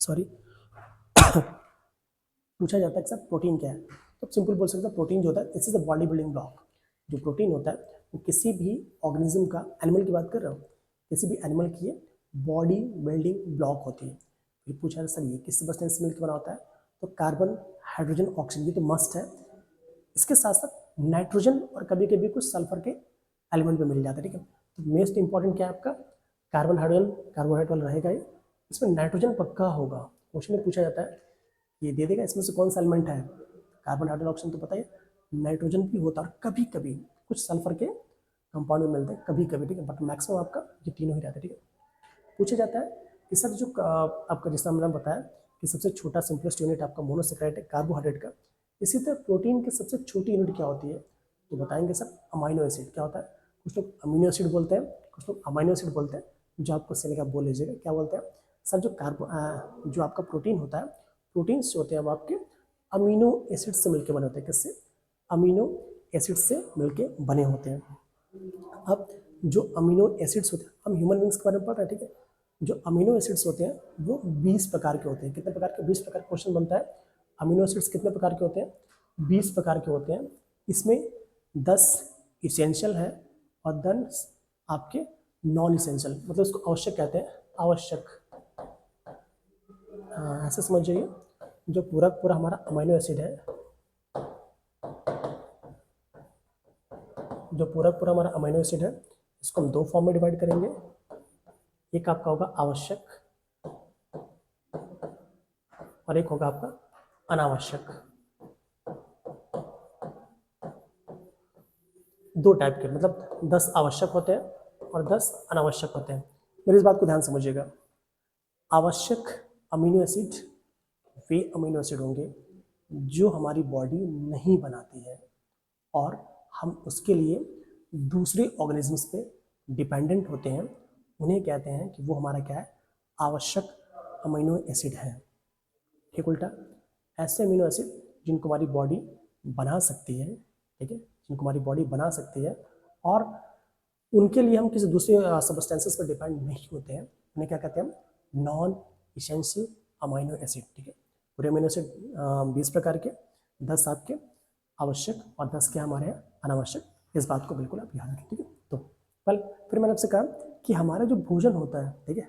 सॉरी, पूछा जाता है कि सर प्रोटीन क्या है, तो सिंपल बोल सकते हैं प्रोटीन जो होता है, this is the body building block. जो प्रोटीन होता है वो किसी भी ऑर्गेनिज्म का, एनिमल की बात कर रहा हूँ, किसी भी एनिमल की बॉडी बिल्डिंग ब्लॉक होती है। फिर पूछा है सर ये किस सब्सटेंस से मिलकर बना होता है, तो कार्बन, हाइड्रोजन, ऑक्सीजन, ये तो मस्ट है। इसके साथ साथ नाइट्रोजन और कभी कभी कुछ सल्फर के एलिमेंट भी मिल जाते हैं, ठीक है। तो मोस्ट इंपॉर्टेंट क्या है आपका, कार्बन, हाइड्रोजन, कार्बोहाइड्रेट वाला रहेगा ये। इसमें नाइट्रोजन पक्का होगा, क्वेश्चन में पूछा जाता है, ये दे देगा इसमें से कौन सा एलिमेंट है, कार्बन, हाइड्रोजन, ऑक्सीजन तो पता है, नाइट्रोजन भी होता है और कभी कभी कुछ सल्फर के कंपाउंड में मिलते हैं, कभी कभी, ठीक है, बट मैक्सिमम आपका ये तीनों ही रहते हैं, ठीक है। पूछा जाता है कि सर जो आपका, जिसका मैंने बताया कि सबसे छोटा सिंपलेस्ट यूनिट आपका मोनोसेक्राइड है कार्बोहाइड्रेट का, इसी तरह प्रोटीन की सबसे छोटी यूनिट क्या होती है, तो बताएंगे सर अमाइनो एसिड। क्या होता है, कुछ लोग अमीनो एसिड बोलते हैं, कुछ लोग अमाइनो एसिड बोलते हैं, जो आपको सिलेगा आप बोल लीजिएगा क्या बोलते हैं सर। जो आपका प्रोटीन होता है, प्रोटीन्स जो होते हैं वो आपके अमीनो एसिड से मिलकर बने होते हैं। किससे? अमीनो एसिड से मिलकर बने होते हैं। अब जो अमीनो एसिड्स होते हैं, हम ह्यूमन बींग्स के बारे में पढ़ रहे हैं, ठीक है। जो अमीनो एसिड्स होते हैं वो 20 प्रकार के होते हैं। कितने प्रकार के? 20 प्रकार का क्वेश्चन बनता है। अमीनो एसिड्स कितने प्रकार के होते हैं? 20 प्रकार के होते हैं। इसमें 10 इसेंशियल है और 10 आपके नॉन इसेंशियल, मतलब इसको आवश्यक कहते हैं, आवश्यक। ऐसे समझ जाइए, जो पूरा हमारा अमीनो एसिड है, जो पूरा हमारा अमीनो एसिड है, इसको हम 2 फॉर्म में डिवाइड करेंगे। एक आपका होगा आवश्यक और एक होगा आपका अनावश्यक। 2 टाइप के, मतलब 10 आवश्यक होते हैं और 10 अनावश्यक होते हैं। मेरी इस बात को ध्यान समझिएगा। आवश्यक अमीनो एसिड वे अमीनो एसिड होंगे जो हमारी बॉडी नहीं बनाती है और हम उसके लिए दूसरे ऑर्गेनिजम्स पे डिपेंडेंट होते हैं, उन्हें कहते हैं कि वो हमारा क्या है, आवश्यक अमीनो एसिड है। ठीक उल्टा, ऐसे अमीनो एसिड जिनको हमारी बॉडी बना सकती है, ठीक है, जिनको हमारी बॉडी बना सकती है और उनके लिए हम किसी दूसरे सबस्टेंसेस पर डिपेंड नहीं होते हैं, उन्हें क्या कहते हैं हम, नॉन इसेंशियल अमीनो एसिड। ठीक है, पूरे अमीनो एसिड 20 प्रकार के, 10 आपके आवश्यक और 10 के हमारे हैं अनावश्यक। इस बात को बिल्कुल आप याद रखें, ठीक है। तो कल फिर मैंने आपसे कहा कि हमारा जो भोजन होता है, ठीक है,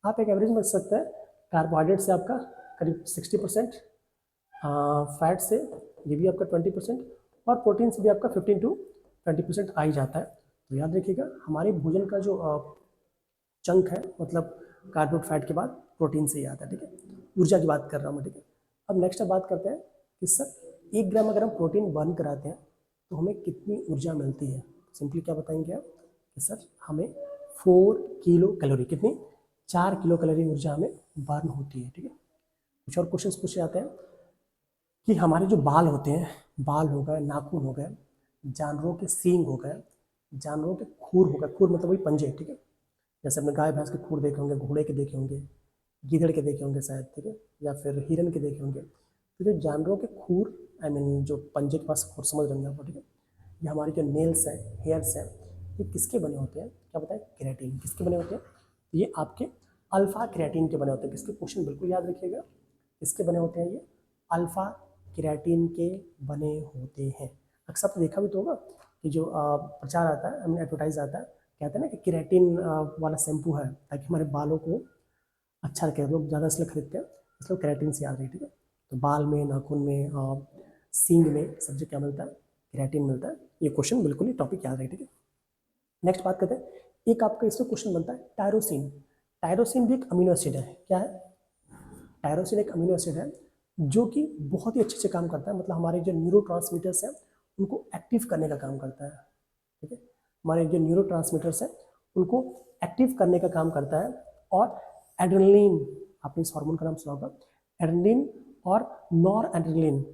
आप एक एवरेज में रख सकते हैं, कार्बोहाइड्रेट से आपका करीब 60%, फैट से ये भी आपका 20% और प्रोटीन से भी आपका 15 to 20% आ ही जाता है। तो याद रखिएगा हमारे भोजन का जो चंक है, मतलब कार्बोहाइड्रेट फैट के बाद प्रोटीन से ही आता है, ठीक है। ऊर्जा की बात कर रहा हूँ मैं, ठीक है। अब नेक्स्ट अब बात करते हैं कि सर 1 ग्राम अगर हम प्रोटीन बर्न कराते हैं तो हमें कितनी ऊर्जा मिलती है। सिंपली क्या बताएंगे आप कि सर हमें 4 किलो कैलोरी, कितनी, 4 किलो कैलोरी ऊर्जा हमें बर्न होती है, ठीक है। कुछ और क्वेश्चन पूछे जाते हैं कि हमारे जो बाल होते हैं, बाल हो गए, नाखून हो गए, जानवरों के सींग हो गए, जानवरों के खूर हो गए, खूर मतलब वही पंजे, ठीक है। जैसे अपने गाय भैंस के खूर देखे होंगे, घोड़े के देखे होंगे, गीदड़ के देखे होंगे शायद, ठीक है, या फिर हिरन के देखे होंगे। तो जो जानवरों के खूर, आई मीन जो पंजे के पास खूर, समझ रहे हैं, ठीक है, ये हमारी जो नेल्स है, हेयर्स है, ये किसके बने होते हैं, क्या बताएं, केराटिन। किसके बने होते हैं? ये आपके अल्फा केराटिन के बने होते हैं। किसके? क्वेश्चन बिल्कुल याद रखिएगा, किसके बने होते हैं ये? अल्फा केराटिन के बने होते हैं। अक्सर आपने देखा भी तो होगा कि जो प्रचार आता है, हमें एडवर्टाइज आता है, कहते हैं ना कि केराटिन वाला शैम्पू है ताकि हमारे बालों को अच्छा रखे। लोग ज़्यादा इसलिए खरीदते हैं, इसलिए केराटिन से याद रहे, ठीक है। तो बाल में, नाखून में, सींग में सब्जी क्या मिलता है, केराटिन मिलता है। ये क्वेश्चन बिल्कुल ही टॉपिक याद रहे, ठीक है। नेक्स्ट बात करते हैं, एक आपका इसमें क्वेश्चन बनता है टायरोसिन। टायरोसिन भी एक अमीनो एसिड है। क्या है? टायरोसिन एक अमीनो एसिड है जो कि बहुत ही अच्छे से काम करता है, मतलब हमारे जो न्यूरोट्रांसमीटर्स हैं उनको एक्टिव करने का काम करता है, ठीक है। हमारे जो न्यूरोट्रांसमीटर्स हैं उनको एक्टिव करने का काम करता है। और एड्रेनलिन, आपने इस हार्मोन का नाम सुना होगा, एड्रेनलिन और नॉर एड्रेनलिन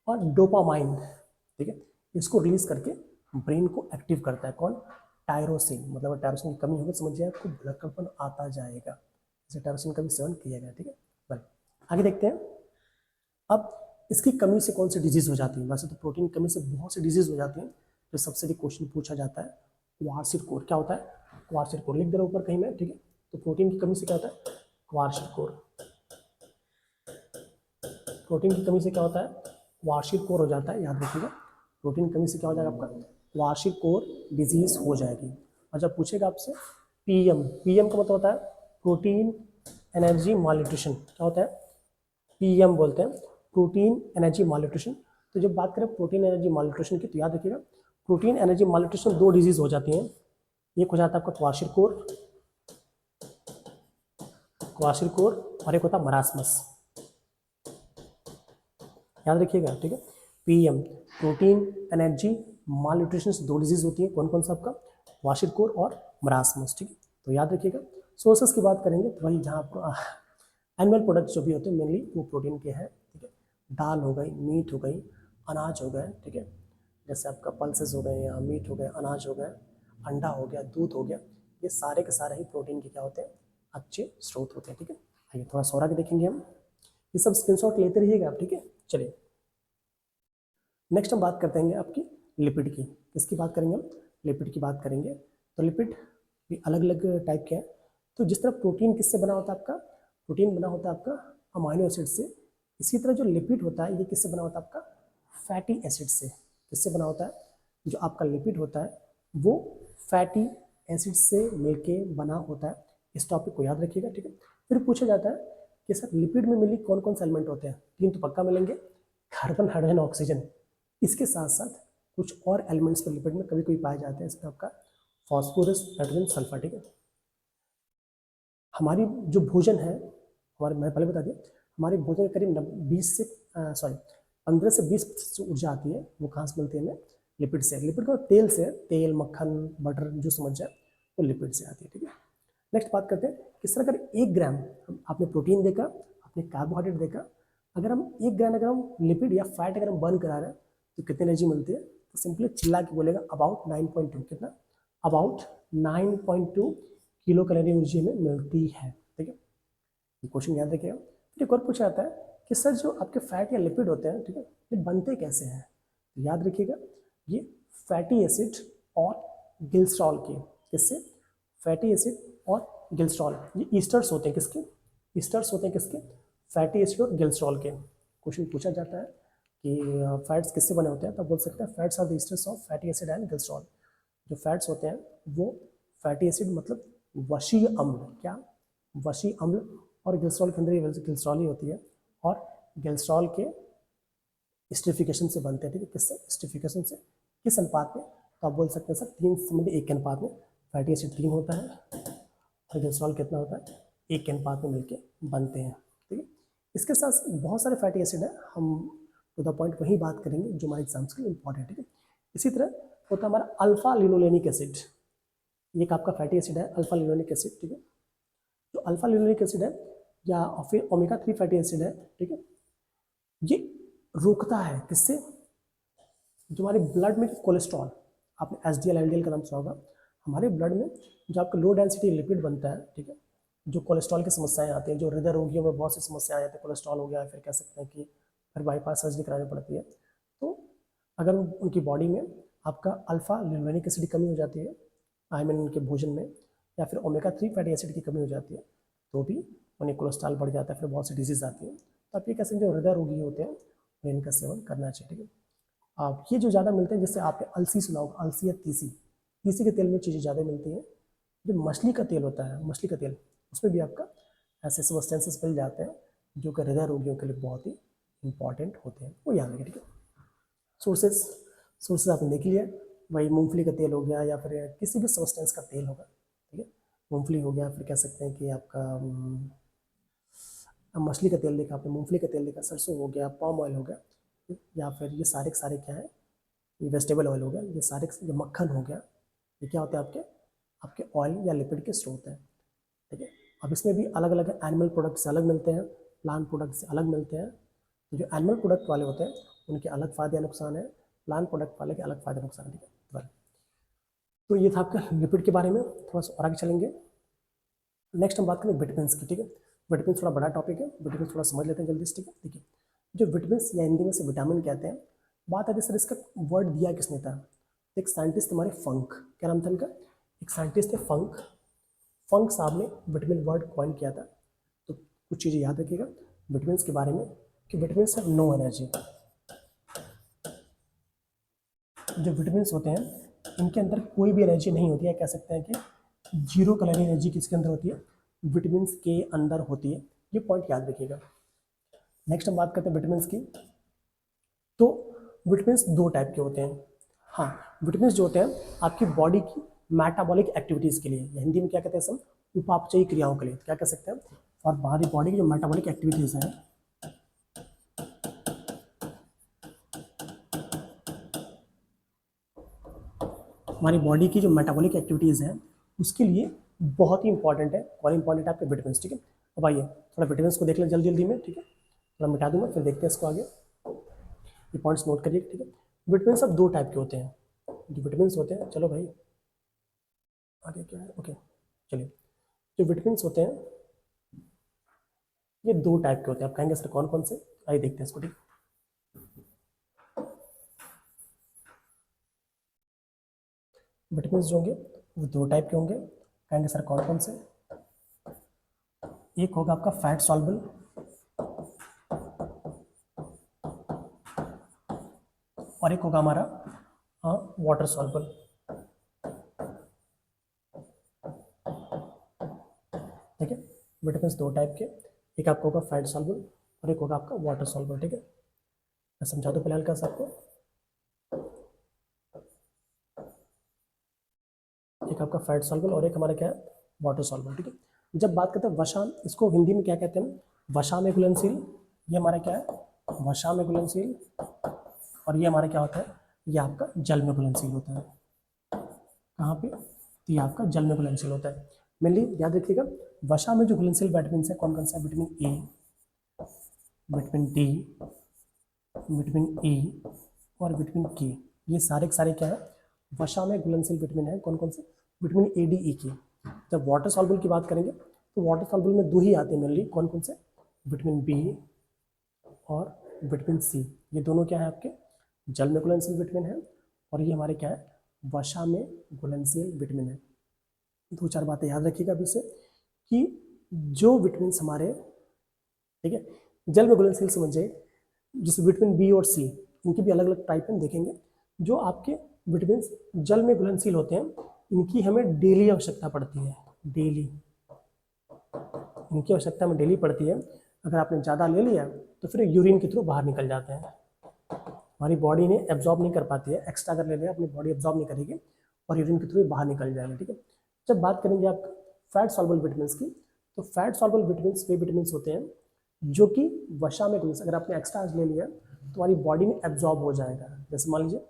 और डोपामाइन, ठीक है, इसको रिलीज करके ब्रेन को एक्टिव करता है। कौन? टायरोसिन। मतलब टायरोसिन की कमी होगी समझिए आपको भुलक्कड़पन आता जाएगा, जैसे टायरोसिन का भी सेवन किया गया, ठीक है। बस आगे देखते हैं। अब इसकी कमी से कौन सी डिजीज हो जाती है? वैसे तो प्रोटीन की कमी से बहुत सी डिजीज हो जाती है। जो सबसे भी क्वेश्चन पूछा जाता है क्वारसिकोर। क्या होता है? क्वारसिकोर। लिख दे रहा हूं ऊपर कहीं में, ठीक है। तो प्रोटीन की कमी से क्या होता है? क्वारसिकोर। प्रोटीन की कमी से क्या होता है? क्वारसिकोर हो जाता है, याद रखिएगा। प्रोटीन की कमी से क्या हो जाएगा आपका? क्वारसिकोर डिजीज हो जाएगी। और जब पूछेगा आपसे पीएम, पीएम का मतलब होता है प्रोटीन एनर्जी मालन्यूट्रिशन। क्या होता है? पीएम बोलते हैं प्रोटीन एनर्जी मालन्यूट्रिशन। तो जब बात करें प्रोटीन एनर्जी मालन्यूट्रिशन की, तो याद रखिएगा प्रोटीन एनर्जी मालन्यूट्रिशन दो डिजीज हो जाती हैं। एक हो जाता है आपका क्वारसिकोर, क्वारसिकोर, और एक होता है मरासमस। याद रखिएगा, ठीक है। पीएम प्रोटीन एनर्जी मालन्यूट्रिशन से दो डिजीज होती है। कौन कौन सा आपका? क्वारसिकोर और मरासमस, ठीक है। तो याद रखिएगा। सोर्सेस की बात करेंगे तो वही जहाँ आपको एनिमल प्रोडक्ट्स जो भी होते हैं मेनली वो प्रोटीन के हैं, ठीक है। दाल हो गई, मीट हो गई, अनाज हो गए, ठीक है। जैसे आपका पल्सेस हो गए या मीट हो गए, अनाज हो गए, अंडा हो गया, दूध हो गया, ये सारे के सारे ही प्रोटीन के क्या होते हैं? अच्छे स्रोत होते हैं, ठीक है। आइए थोड़ा सा और आगे देखेंगे हम। ये सब स्क्रीनशॉट लेते रहिएगा आप, ठीक है। चलिए नेक्स्ट हम बात करते हैं आपकी लिपिड की। किसकी बात करेंगे हम? लिपिड की बात करेंगे। तो लिपिड भी अलग अलग टाइप के हैं। तो जिस तरह प्रोटीन किससे बना होता है आपका? प्रोटीन बना होता है आपका अमाइनो एसिड से। इसी तरह जो लिपिड होता है ये किससे बना होता है आपका? फैटी एसिड से। किससे बना होता है? जो आपका लिपिड होता है वो फैटी एसिड से मिलके बना होता है। इस टॉपिक को याद रखिएगा, ठीक है। फिर पूछा जाता है कि सर लिपिड में मिली कौन कौन से एलिमेंट होते हैं? तीन तो पक्का मिलेंगे, कार्बन, हाइड्रोजन, ऑक्सीजन। इसके साथ साथ कुछ और एलिमेंट्स पर लिपिड में कभी कभी पाए जाते हैं। इसमें आपका फॉस्फोरस, नाइट्रोजन, सल्फर, ठीक है। हमारी जो भोजन है, हमारे, मैं पहले बता दिया, हमारे भोजन के करीब 15 से 20% ऊर्जा आती है। वो कहाँ से मिलती है हमें? लिपिड से। लिपिड का तेल से, तेल, मक्खन, बटर जो समझ जाए वो लिपिड से आती है, ठीक है। नेक्स्ट बात करते हैं किस तरह, अगर 1 ग्राम आपने प्रोटीन देखा, आपने कार्बोहाइड्रेट देखा, अगर हम 1 ग्राम अगर हम लिपिड या फैट अगर हम बर्न करा रहे हैं तो कितनी एनर्जी मिलती है? तो सिंपली चिल्ला के बोलेगा अबाउट 9.2। कितना? अबाउट 9.2 किलो कैलोरी ऊर्जा में मिलती है, ठीक है। ये क्वेश्चन याद रखिएगा। फिर एक और पूछा जाता है कि सर जो आपके फैट या लिपिड होते हैं, ठीक है, ये बनते कैसे हैं? तो याद रखिएगा ये फैटी एसिड और गिल्स्ट्रॉल के, किससे? फैटी एसिड और गिल्स्ट्रॉल, ये ईस्टर्स होते हैं। किसके? ईस्टर्स होते हैं किसके? फैटी एसिड और गिल्स्ट्रॉल के। क्वेश्चन पूछा जाता है कि फैट्स किससे बने होते हैं, तो बोल सकते हैं fats are the esters of fatty acid and glycerol. जो फैट्स होते हैं वो फैटी एसिड मतलब वशीय अम्ल, क्या? वशीय अम्ल, और गिल्स्ट्रॉल के अंदर ये गिल्स्ट्रॉल ही होती है। और गिल्स्ट्रॉल के स्टिफिकेशन से बनते हैं, ठीक है। किससे? स्टिफिकेशन से। किस अनुपात में? तो आप बोल सकते हैं सर 3:1 के अनुपात में। फैटी एसिड 3 होता है और गिल्स्ट्रॉल कितना होता है? 1 के अनुपात में मिलके बनते हैं, ठीक है। इसके साथ बहुत सारे फैटी एसिड हैं, हम टू द पॉइंट वही बात करेंगे जो हमारे एग्जाम्स के लिए इंपॉर्टेंट है, ठीक है। इसी तरह होता है हमारा अल्फा लिनोलेनिक एसिड। ये एक आपका फैटी एसिड है, अल्फा लिनोलेनिक एसिड, ठीक है। जो अल्फा लिनोलेनिक एसिड है या फिर ओमेगा 3 फैटी एसिड है, ठीक है, ये रोकता है किससे? जो हमारे ब्लड में कोलेस्ट्रॉल, आपने एसडीएल एलडीएल का नाम सुना होगा। हमारे ब्लड में जो आपका लो डेंसिटी लिपिड बनता है, ठीक है, जो कोलेस्ट्रॉल की समस्याएं आती हैं, जो हृदय रोगियों में बहुत सी समस्याएं आती हैं, कोलेस्ट्रॉल हो गया, फिर कह सकते हैं कि फिर बाईपास सर्जरी करानी पड़ती है। तो अगर उनकी बॉडी में आपका अल्फा लिनोलेनिक एसिड की कमी हो जाती है, आई मीन उनके भोजन में, या फिर ओमेगा 3 फैटी एसिड की कमी हो जाती है, तो भी उन्हें कोलेस्ट्रॉल बढ़ जाता है, फिर बहुत सी डिजीज आती है। तो आप ये कह सकते हैं जो हृदय रोगी होते हैं उन्हें इनका सेवन करना चाहिए, ठीक है। आप ये जो ज़्यादा मिलते हैं, जैसे आपने अलसी सुना होगा, अलसी या तीसी, तीसी के तेल में चीज़ें ज़्यादा मिलती हैं। जो मछली का तेल होता है, मछली का तेल, उसमें भी आपका ऐसे सब्सटेंसेस मिल जाते हैं जो कि हृदय रोगियों के लिए बहुत ही इंपॉर्टेंट होते हैं, वो याद रखें, ठीक है। सोर्सेज सोर्सेज आपने देख लिया, वही मूंगफली का तेल हो गया या फिर किसी भी सब्सटेंस का तेल होगा, ठीक है। मूंगफली हो गया, फिर कह सकते हैं कि आपका मछली का तेल देखा आपने, मूंगफली का तेल देखा, सरसों हो गया, पाम ऑयल हो गया, या फिर ये सारे के सारे क्या है, ये वेजिटेबल ऑयल हो गया, ये सारे जो मक्खन हो गया, ये क्या होते हैं आपके आपके ऑयल या लिपिड के स्रोत हैं, ठीक है। अब इसमें भी अलग अलग एनिमल प्रोडक्ट से अलग मिलते हैं, प्लांट प्रोडक्ट से अलग मिलते हैं। तो जो एनिमल प्रोडक्ट वाले होते हैं उनके अलग फायदे या नुकसान है, प्लांट प्रोडक्ट वाले के अलग फायदे नुकसान है, ठीक है। तो ये था आपका लिपिड के बारे में, थोड़ा सा और आगे चलेंगे। नेक्स्ट हम बात करें विटामिन की, ठीक है। विटामिन थोड़ा बड़ा टॉपिक है, विटामिन थोड़ा समझ लेते हैं जल्दी से, ठीक है। देखिए जो विटामिन या हिंदी में से विटामिन कहते हैं, बात आती है सर इसका वर्ड दिया किसने था। एक साइंटिस्ट हमारे फंक, क्या नाम था इनका, एक साइंटिस्ट थे फंक, फंक साहब ने विटामिन वर्ड कॉइन किया था। तो कुछ चीज़ें याद रखिएगा विटामिन के बारे में कि विटामिन हैव नो एनर्जी। जो विटामिन होते हैं इनके अंदर कोई भी एनर्जी नहीं होती है, कह सकते हैं कि जीरो कैलोरी एनर्जी किसके अंदर होती है, विटामिन के अंदर होती है, ये पॉइंट याद रखिएगा। नेक्स्ट हम बात करते हैं विटामिन की। तो विटामिन दो टाइप के होते हैं, हाँ विटामिन जो होते हैं आपकी बॉडी की मेटाबॉलिक एक्टिविटीज़ के लिए, या हिंदी में क्या कहते हैं सब, उपापचयी क्रियाओं के लिए, क्या कह सकते हैं, और हमारी बॉडी की जो मेटाबॉलिक एक्टिविटीज़ हैं, हमारी बॉडी की जो मेटाबॉलिक एक्टिविटीज़ हैं उसके लिए बहुत ही इंपॉर्टेंट है। कौन इंपॉर्टेंट है आपके विटामिन, ठीक है। अब आइए थोड़ा विटामिन को देख लें जल्दी जल्दी में, ठीक है, थोड़ा मिटा दूंगा फिर देखते हैं इसको आगे, ये पॉइंट्स नोट करिए, ठीक है। विटामिन सब दो टाइप के होते हैं, जो विटामिन होते हैं, चलो भाई आगे क्या है, ओके चलिए, जो विटामिन होते हैं ये दो टाइप के होते हैं। आप कहेंगे सर कौन कौन से, आइए देखते हैं इसको, ठीक। विटामिन जो होंगे वो दो टाइप के होंगे, कहेंगे सर कौन कौन से, एक होगा आपका फैट सॉल्युबल और एक होगा हमारा वाटर सॉल्युबल, ठीक है। विटामिन दो टाइप के, एक आपका होगा फैट सॉल्युबल और एक होगा आपका वाटर सॉल्युबल, ठीक है। मैं समझा दूं फिलहाल कैसे आपको, एक आपका फैट सॉल्युबल और एक हमारा क्या है वाटर सॉल्युबल, ठीक है। जब बात करते हैं वसा, इसको हिंदी में क्या कहते हैं, वसा में घुलनशील, ये हमारा क्या है वसा में घुलनशील, और ये हमारा क्या होता है, ये आपका जल में घुलनशील होता है। कहाँ पे, तो ये आपका जल में घुलनशील होता है। मेनली याद रखिएगा वसा में जो घुलनशील विटामिन है कौन कौन सा, vitamin A, vitamin D, vitamin E और विटामिन के, ये सारे के सारे क्या है वसा में घुलनशील विटामिन है, कौन कौन से, विटामिन ए डी ई की। जब वाटर सॉल्युबल की बात करेंगे तो वाटर सॉल्युबल में दो ही आते हैं मेनली, कौन कौन से, विटामिन बी और विटामिन सी, ये दोनों क्या है आपके जल में घुलनशील विटामिन है, और ये हमारे क्या है वसा में घुलनशील विटामिन है। दो चार बातें याद रखिएगा अभी से कि जो विटामिन हमारे, ठीक है, जल में घुलनशील समझिए, जैसे विटामिन बी और सी, इनकी भी अलग अलग टाइप हम देखेंगे। जो आपके विटामिन जल में घुलनशील होते हैं इनकी हमें डेली आवश्यकता पड़ती है, डेली इनकी आवश्यकता हमें डेली पड़ती है। अगर आपने ज़्यादा ले लिया तो फिर यूरिन के थ्रू बाहर निकल जाते हैं, हमारी बॉडी ने एब्जॉर्ब नहीं कर पाती है, एक्स्ट्रा अगर ले लिया अपनी बॉडी एब्जॉर्ब नहीं करेगी और यूरिन के थ्रू बाहर निकल जाएंगे, ठीक है। जब बात करेंगे आप फैट सॉल्युबल विटामिन की, तो फैट सॉल्युबल विटामिन वे विटामिन होते हैं जो कि वसा में घुल, अगर आपने एक्स्ट्रा आज ले लिया तो हमारी बॉडी में एब्जॉर्ब हो जाएगा। जैसे मान लीजिए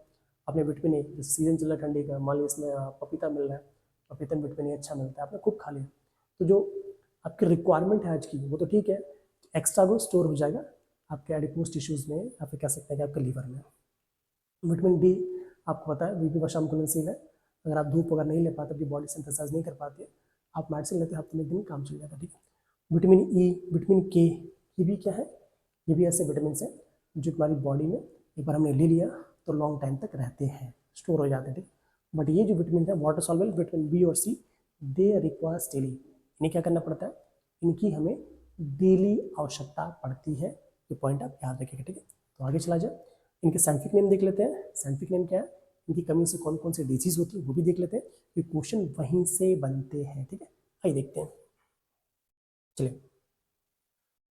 आपने विटामिन ए, जैसे सीजन चल रहा है ठंडी का, मान लीजिए इसमें पपीता मिल रहा है, पपीते में विटामिन ए अच्छा मिलता है, आपने खूब खा लिया, तो जो आपकी रिक्वायरमेंट है आज की वो तो ठीक है, एक्स्ट्रा वो स्टोर हो जाएगा आपके एडिपोज टिश्यूज़ में, या फिर कह सकते हैं कि आपके लीवर में। विटामिन डी आपको पता है वी भी वसा में घुलनशील है, अगर आप धूप वगैरह नहीं ले पाते, अपनी बॉडी सिंथेसाइज नहीं कर पाती है, आप मेडिसिन लेते हैं हफ्ते में एक दिन काम चल जाएगा, ठीक है। विटामिन ई, विटामिन के, ये भी क्या है, ये भी ऐसे विटामिन है जो हमारी बॉडी में एक बार हमने ले लिया तो लॉन्ग टाइम तक रहते हैं, स्टोर हो जाते हैं, ठीक। बट ये जो विटामिन है वाटर सॉल्युबल विटामिन बी और सी, दे रिक्वायर्स डेली, इन्हें क्या करना पड़ता है, इनकी हमें डेली आवश्यकता पड़ती है, ये पॉइंट आप याद रखिएगा, ठीक है। तो आगे चला जाए, इनके साइंटिफिक नेम देख लेते हैं, साइंटिफिक नेम क्या है, इनकी कमी से कौन कौन सी डिजीज होती है वो भी देख लेते हैं, ये क्वेश्चन वहीं से बनते हैं, ठीक है। आइए देखते हैं, चलिए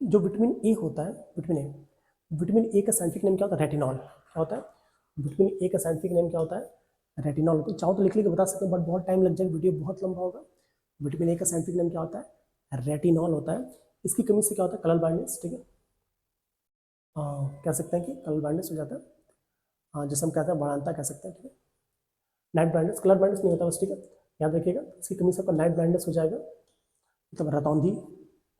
जो विटामिन ए होता है, विटामिन ए का साइंटिफिक नेम क्या होता है, रेटिनॉल, क्या होता है, विटामिन ए का साइंटिफिक नेम क्या होता है? रेटिनॉल। तो चाहो तो लिख लिख बता सकते हैं, बट बहुत टाइम लग जाएगा, वीडियो बहुत लंबा होगा। विटामिन ए का साइंटिफिक नेम क्या होता है? रेटिनॉल होता है। इसकी कमी से क्या होता है? कलर ब्लाइंडनेस, ठीक है। कह सकते हैं कि कलर ब्लाइंडनेस हो जाता है। जैसे हम कहते हैं बढ़ानता कह सकते हैं, ठीक है। नाइट ब्लाइंडनेस, कलर ब्लाइंडनेस नहीं होता बस, ठीक है, याद रखिएगा। इसकी कमी से आपका नाइट ब्लाइंडनेस हो जाएगा, मतलब रतौंधी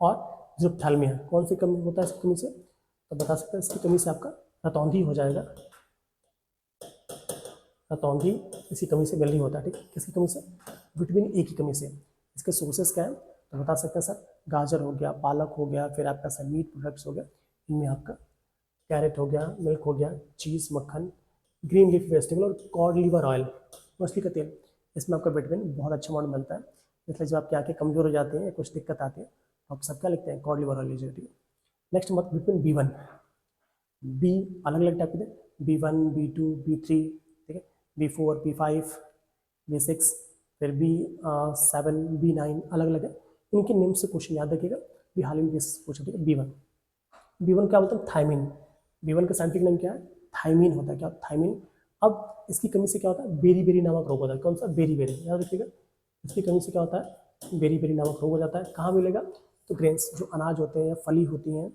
और ज़िप्थैल्मिया। कौन सी कमी होता है इसकी कमी से? तो बता सकते हैं इसकी कमी से आपका रतौंधी हो जाएगा। रतौंधी इसकी कमी से मेनली होता है, ठीक है। किसकी कमी से? विटामिन ए की कमी से। इसके सोर्सेस क्या है? तो बता सकते हैं सर, गाजर हो गया, पालक हो गया, फिर आपका सर मीट प्रोडक्ट्स हो गया, इनमें आपका कैरेट हो गया, मिल्क हो गया, चीज़, मक्खन, ग्रीन लीफ वेजिटेबल और कॉड लिवर ऑयल, मछली का तेल, इसमें आपका विटामिन बहुत अच्छा अमाउंट मिलता है। इसलिए जब आपकी आँखें कमजोर हो जाती हैं या कुछ दिक्कत आती है तो आप सब क्या लिखते हैं? कॉड लिवर ऑयल लीजिए, ठीक है। नेक्स्ट मत विटामिन बी वन। बी अलग अलग टाइप के, B1, B2, B3, ठीक है, B4, B5, B6, फिर B7, B9, अलग अलग है। इनके नेम से क्वेश्चन याद रखिएगा, भी हाल ही में बेसिस पूछा, ठीक है। B1 क्या बोलते हैं? थायमिन। B1 का साइंटिफिक नेम क्या है? थायमिन होता है। क्या? थायमिन। अब इसकी कमी से क्या होता है? बेरी बेरी नामक रोग होता है। कौन सा? बेरी बेरी, याद रखिएगा। इसकी कमी से क्या होता है? बेरी बेरी नामक रोग हो जाता है। कहाँ मिलेगा? तो ग्रेन्स, जो अनाज होते हैं या फली होती हैं,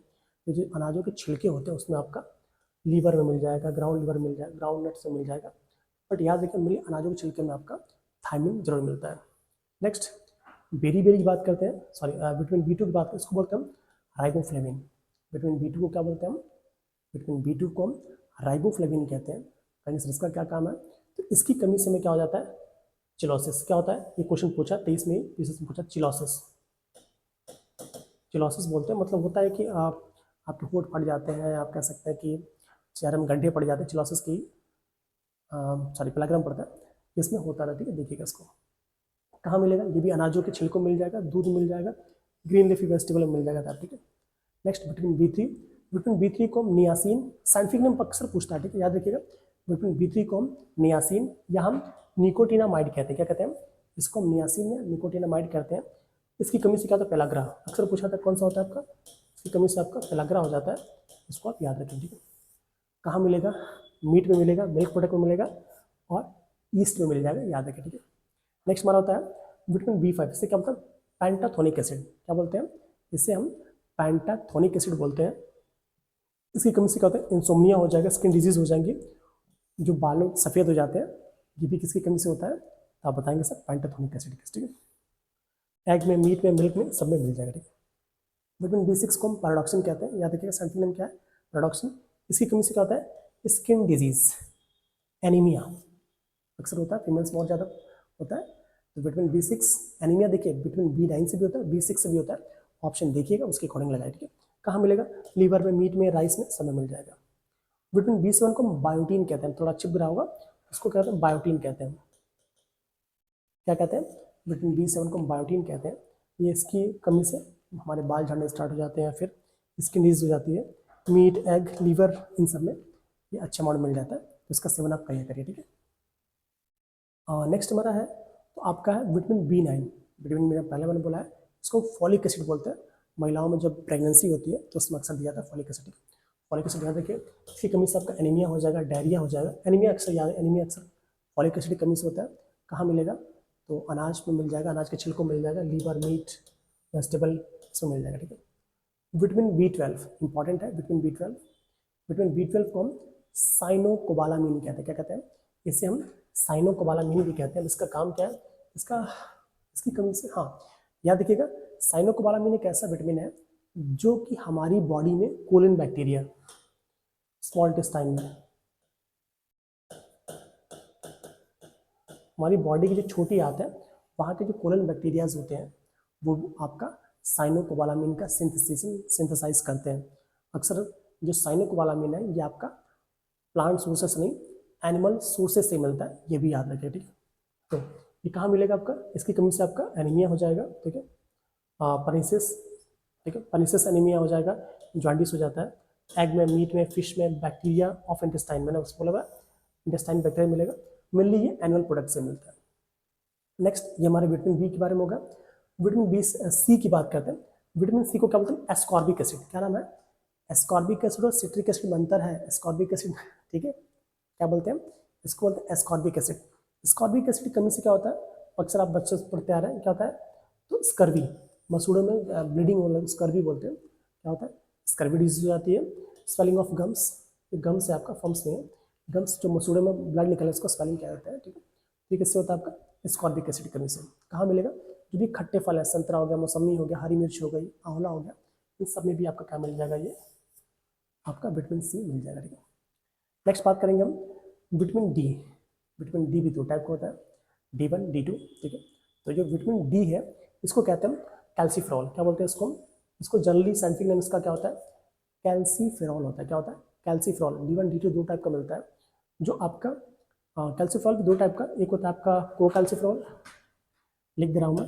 जो अनाजों के छिलके होते हैं, उसमें आपका लीवर में मिल जाएगा, ग्राउंड लीवर मिल जाएगा, ग्राउंड नट्स में मिल जाएगा। बट याद रखिए, मिली अनाजों के छिलके में आपका थायमिन जरूर मिलता है। नेक्स्ट बेरी बेरी की बात करते हैं, सॉरी विटामिन B2 की बात करते हैं, इसको बोलते हैं हम राइबोफ्लेविन। विटामिन B2 को क्या बोलते हैं हम? विटामिन B2 को हम राइबोफ्लेविन कहते हैं। फ्रेंड्स, इसका क्या काम है? तो इसकी कमी से में क्या हो जाता है? चिलोसिस। क्या होता है? ये क्वेश्चन पूछा 23 में, में पूछा चिलोसिस। चिलोसिस बोलते हैं, मतलब होता है कि आपके होंठ फट जाते हैं, आप कह सकते हैं कि चेहरे में गड्ढे पड़ जाते हैं, चिलोसिस की सॉरी प्लाग्राम पड़ता है, इसमें होता है, ठीक है। देखिएगा इसको कहाँ मिलेगा? ये भी अनाजों के छिलकों मिल जाएगा, दूध मिल जाएगा, ग्रीन लीफी वेजिटेबल मिल जाएगा, ठीक है। Next vitamin B3। Vitamin B3 को हम नियासिन, साइंटिफिक नेम अक्सर पूछता है, ठीक है, याद रखिएगा। विटामिन B3 को हम नियासिन या हम निकोटिनामाइड कहते हैं। क्या कहते हैं? इसको हम नियासिन या निकोटिनामाइड कहते हैं। इसकी कमी से क्या होता है? पेलाग्रा। अक्सर पूछा था कौन सा होता है आपका? इसकी कमी से आपका पेलाग्रा हो जाता है, इसको आप याद रखें, ठीक है। कहाँ मिलेगा? मीट में मिलेगा, मिल्क प्रोडक्ट में मिलेगा और ईस्ट में मिल जाएगा, याद रखें, ठीक है। नेक्स्ट हमारा होता है विटामिन B5। इससे क्या बोलते हैं? Pantothenic acid. क्या बोलते हैं? इससे हम पेंटाथोनिक एसिड बोलते हैं। इसकी कमी से क्या होता है? इंसोम्निया हो जाएगा, स्किन डिजीज हो जाएंगी, जो बालों सफ़ेद हो जाते हैं, ये भी किसकी कमी से होता है? तो आप बताएंगे सर पेंटाथोनिक एसिड, ठीक है। एग में, मीट में, मिल्क में, सब में मिल जाएगा, ठीक है। विटामिन B6 को हम पैराडॉक्सिन कहते हैं, याद रखिएगा। साइंटिफिक नेम क्या है? पैराडॉक्सिन। इसकी कमी से क्या होता है? स्किन डिजीज, एनीमिया अक्सर होता है, फीमेल्स में बहुत ज़्यादा होता है। तो विटामिन B6 एनीमिया देखिए विटामिन B9 से भी होता है, B6 से भी होता है। ऑप्शन देखिएगा, उसके अकॉर्डिंग लगाए, ठीक है। कहाँ मिलेगा? लीवर में, मीट में, राइस में, सब में मिल जाएगा। विटामिन B7 को हम बायोटीन कहते हैं, थोड़ा चिप रहा होगा, उसको कहते हैं बायोटीन कहते हैं। क्या कहते हैं? विटामिन B7 को हम बायोटीन कहते हैं। ये इसकी कमी से हमारे बाल झड़ने स्टार्ट हो जाते हैं, फिर स्किन डिजीज हो जाती है, मीट, एग, लीवर, इन सब में ये अच्छा अमाउंट मिल जाता है, तो इसका सेवन आप करिए, ठीक है। नेक्स्ट हमारा है, तो आपका है विटामिन B9। विटामिन मेरा पहले मैंने बोला है, इसको फॉलिक एसिड बोलते हैं। महिलाओं में जब प्रेगनेंसी होती है तो उसमें अक्सर दिया जाता है फॉलिक एसिड। फॉलिक एसिड याद रखिए। इसकी कमी से आपका एनीमिया हो जाएगा, डायरिया हो जाएगा। एनीमिया अक्सर याद है, एनीमिया अक्सर फॉलिक एसिड की कमी से होता है। कहाँ मिलेगा? तो अनाज में मिल जाएगा, अनाज के छिलकों मिल जाएगा, लीवर, मीट, वेजिटेबल, इसमें मिल जाएगा, ठीक है। विटामिन B12 इंपॉर्टेंट है। विटामिन B12 को हम साइनोकोबालामिन कहते हैं। क्या कहते हैं? इसे हम साइनोकोबालामिन भी कहते हैं। इसका काम क्या है? इसकी कमी से, हाँ याद रखिएगा, साइनोकोबालामिन एक ऐसा विटामिन है जो कि हमारी बॉडी में कोलिन बैक्टीरिया, स्मॉल इंटेस्टाइन में, हमारी बॉडी की जो छोटी आंत है, वहाँ के जो कोलिन बैक्टीरियाज होते हैं, वो आपका साइनोकोबालामिन का सिंथेसाइज करते हैं। अक्सर जो साइनोकोबालामिन है, ये आपका प्लांट सोर्सेस नहीं, एनिमल सोर्सेस से मिलता है, ये भी याद रखें, ठीक है। तो ये कहाँ मिलेगा आपका? इसकी कमी से आपका एनीमिया हो जाएगा, ठीक है। परनिसिस, ठीक है, परनिसिस एनीमिया हो जाएगा, जॉन्डिस हो जाता है। एग में, मीट में, फिश में, बैक्टीरिया ऑफ इंटेस्टाइन, मैंने उसको बोला इंटेस्टाइन बैक्टीरिया मिलेगा, मेनली ये एनुअल प्रोडक्ट से मिलता है। नेक्स्ट ये हमारे विटामिन बी के बारे में होगा। विटामिन बी सी की बात करते हैं। विटामिन सी को क्या बोलते हैं? Ascorbic acid. क्या नाम है? एस्कॉर्बिक एसिड और सिट्रिक एसिड में अंतर है, एस्कॉर्बिक एसिड, ठीक है, क्या बोलते हैं, इसको बोलते हैं एस्कॉर्बिक एसिड। एस्कॉर्बिक एसिड की कमी से क्या होता है, अक्सर आप बच्चे से पढ़ते आ रहे हैं, क्या होता है, तो स्कर्वी, मसूड़ों में ब्लीडिंग होने स्कर्वी बोलते हैं, क्या होता है, स्कर्वी डिजीज हो जाती है। स्वेलिंग ऑफ गम्स, गम्स है आपका, फम्स में गम्स, जो मसूड़े में ब्लड निकले उसको स्वेलिंग क्या होता है, ठीक है। ठीक, इससे होता है आपका एस्कॉर्बिक एसिड की कमी से। कहाँ मिलेगा, जो भी खट्टे फल है, संतरा हो गया, मौसमी हो गया, हरी मिर्च हो गई, आंवला हो गया, इन सब में भी आपका क्या मिल जाएगा, ये आपका विटामिन सी मिल जाएगा, ठीक है। नेक्स्ट बात करेंगे हम विटामिन डी। विटामिन डी भी दो टाइप का होता है, D1 D2, ठीक है। तो जो विटामिन डी है इसको कहते हैं कैल्सीफेरॉल, क्या बोलते हैं इसको, इसको जनरली साइंटिफिक नेम इसका क्या होता है, कैल्सीफेरॉल होता है, क्या होता है, कैल्सीफेरॉल। D1 D2 दो टाइप का मिलता है। जो आपका कैल्सीफेरॉल भी दो टाइप का, एक होता है आपका को कैल्सीफेरॉल, लिख दे रहा हूँ मैं,